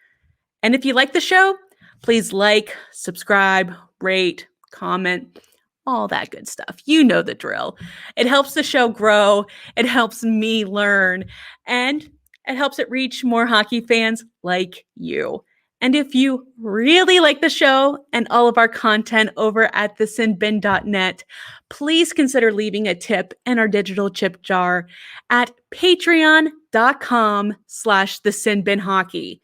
And if you like the show, please like, subscribe, rate, comment, all that good stuff. You know the drill. It helps the show grow. It helps me learn. And it helps it reach more hockey fans like you. And if you really like the show and all of our content over at thesinbin.net, please consider leaving a tip in our digital tip jar at patreon.com/thesinbinhockey.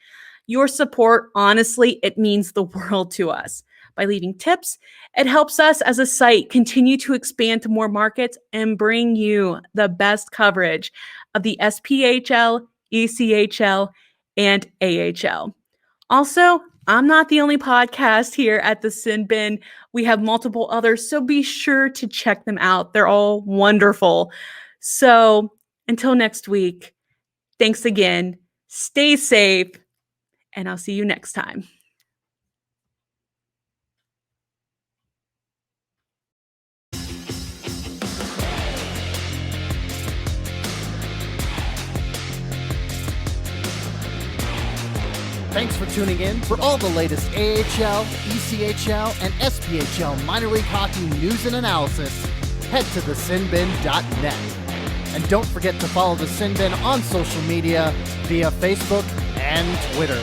Your support, honestly, it means the world to us. By leaving tips, it helps us as a site continue to expand to more markets and bring you the best coverage of the SPHL, ECHL, and AHL. Also, I'm not the only podcast here at the Sin Bin. We have multiple others, so be sure to check them out. They're all wonderful. So until next week, thanks again. Stay safe. And I'll see you next time. Thanks for tuning in. For all the latest AHL, ECHL, and SPHL minor league hockey news and analysis, head to thesinbin.net. And don't forget to follow the Sin Bin on social media via Facebook and Twitter.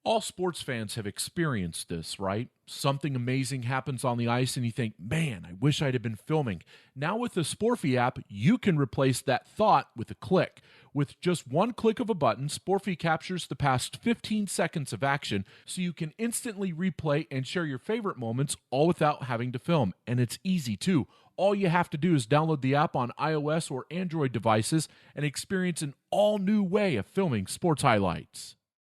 All sports fans have experienced this, right? Something amazing happens on the ice and you think, man, I wish I'd have been filming. Now with the Sporfy app, you can replace that thought with a click. With just one click of a button, Sporfy captures the past 15 seconds of action so you can instantly replay and share your favorite moments all without having to film. And it's easy too. All you have to do is download the app on iOS or Android devices and experience an all-new way of filming sports highlights.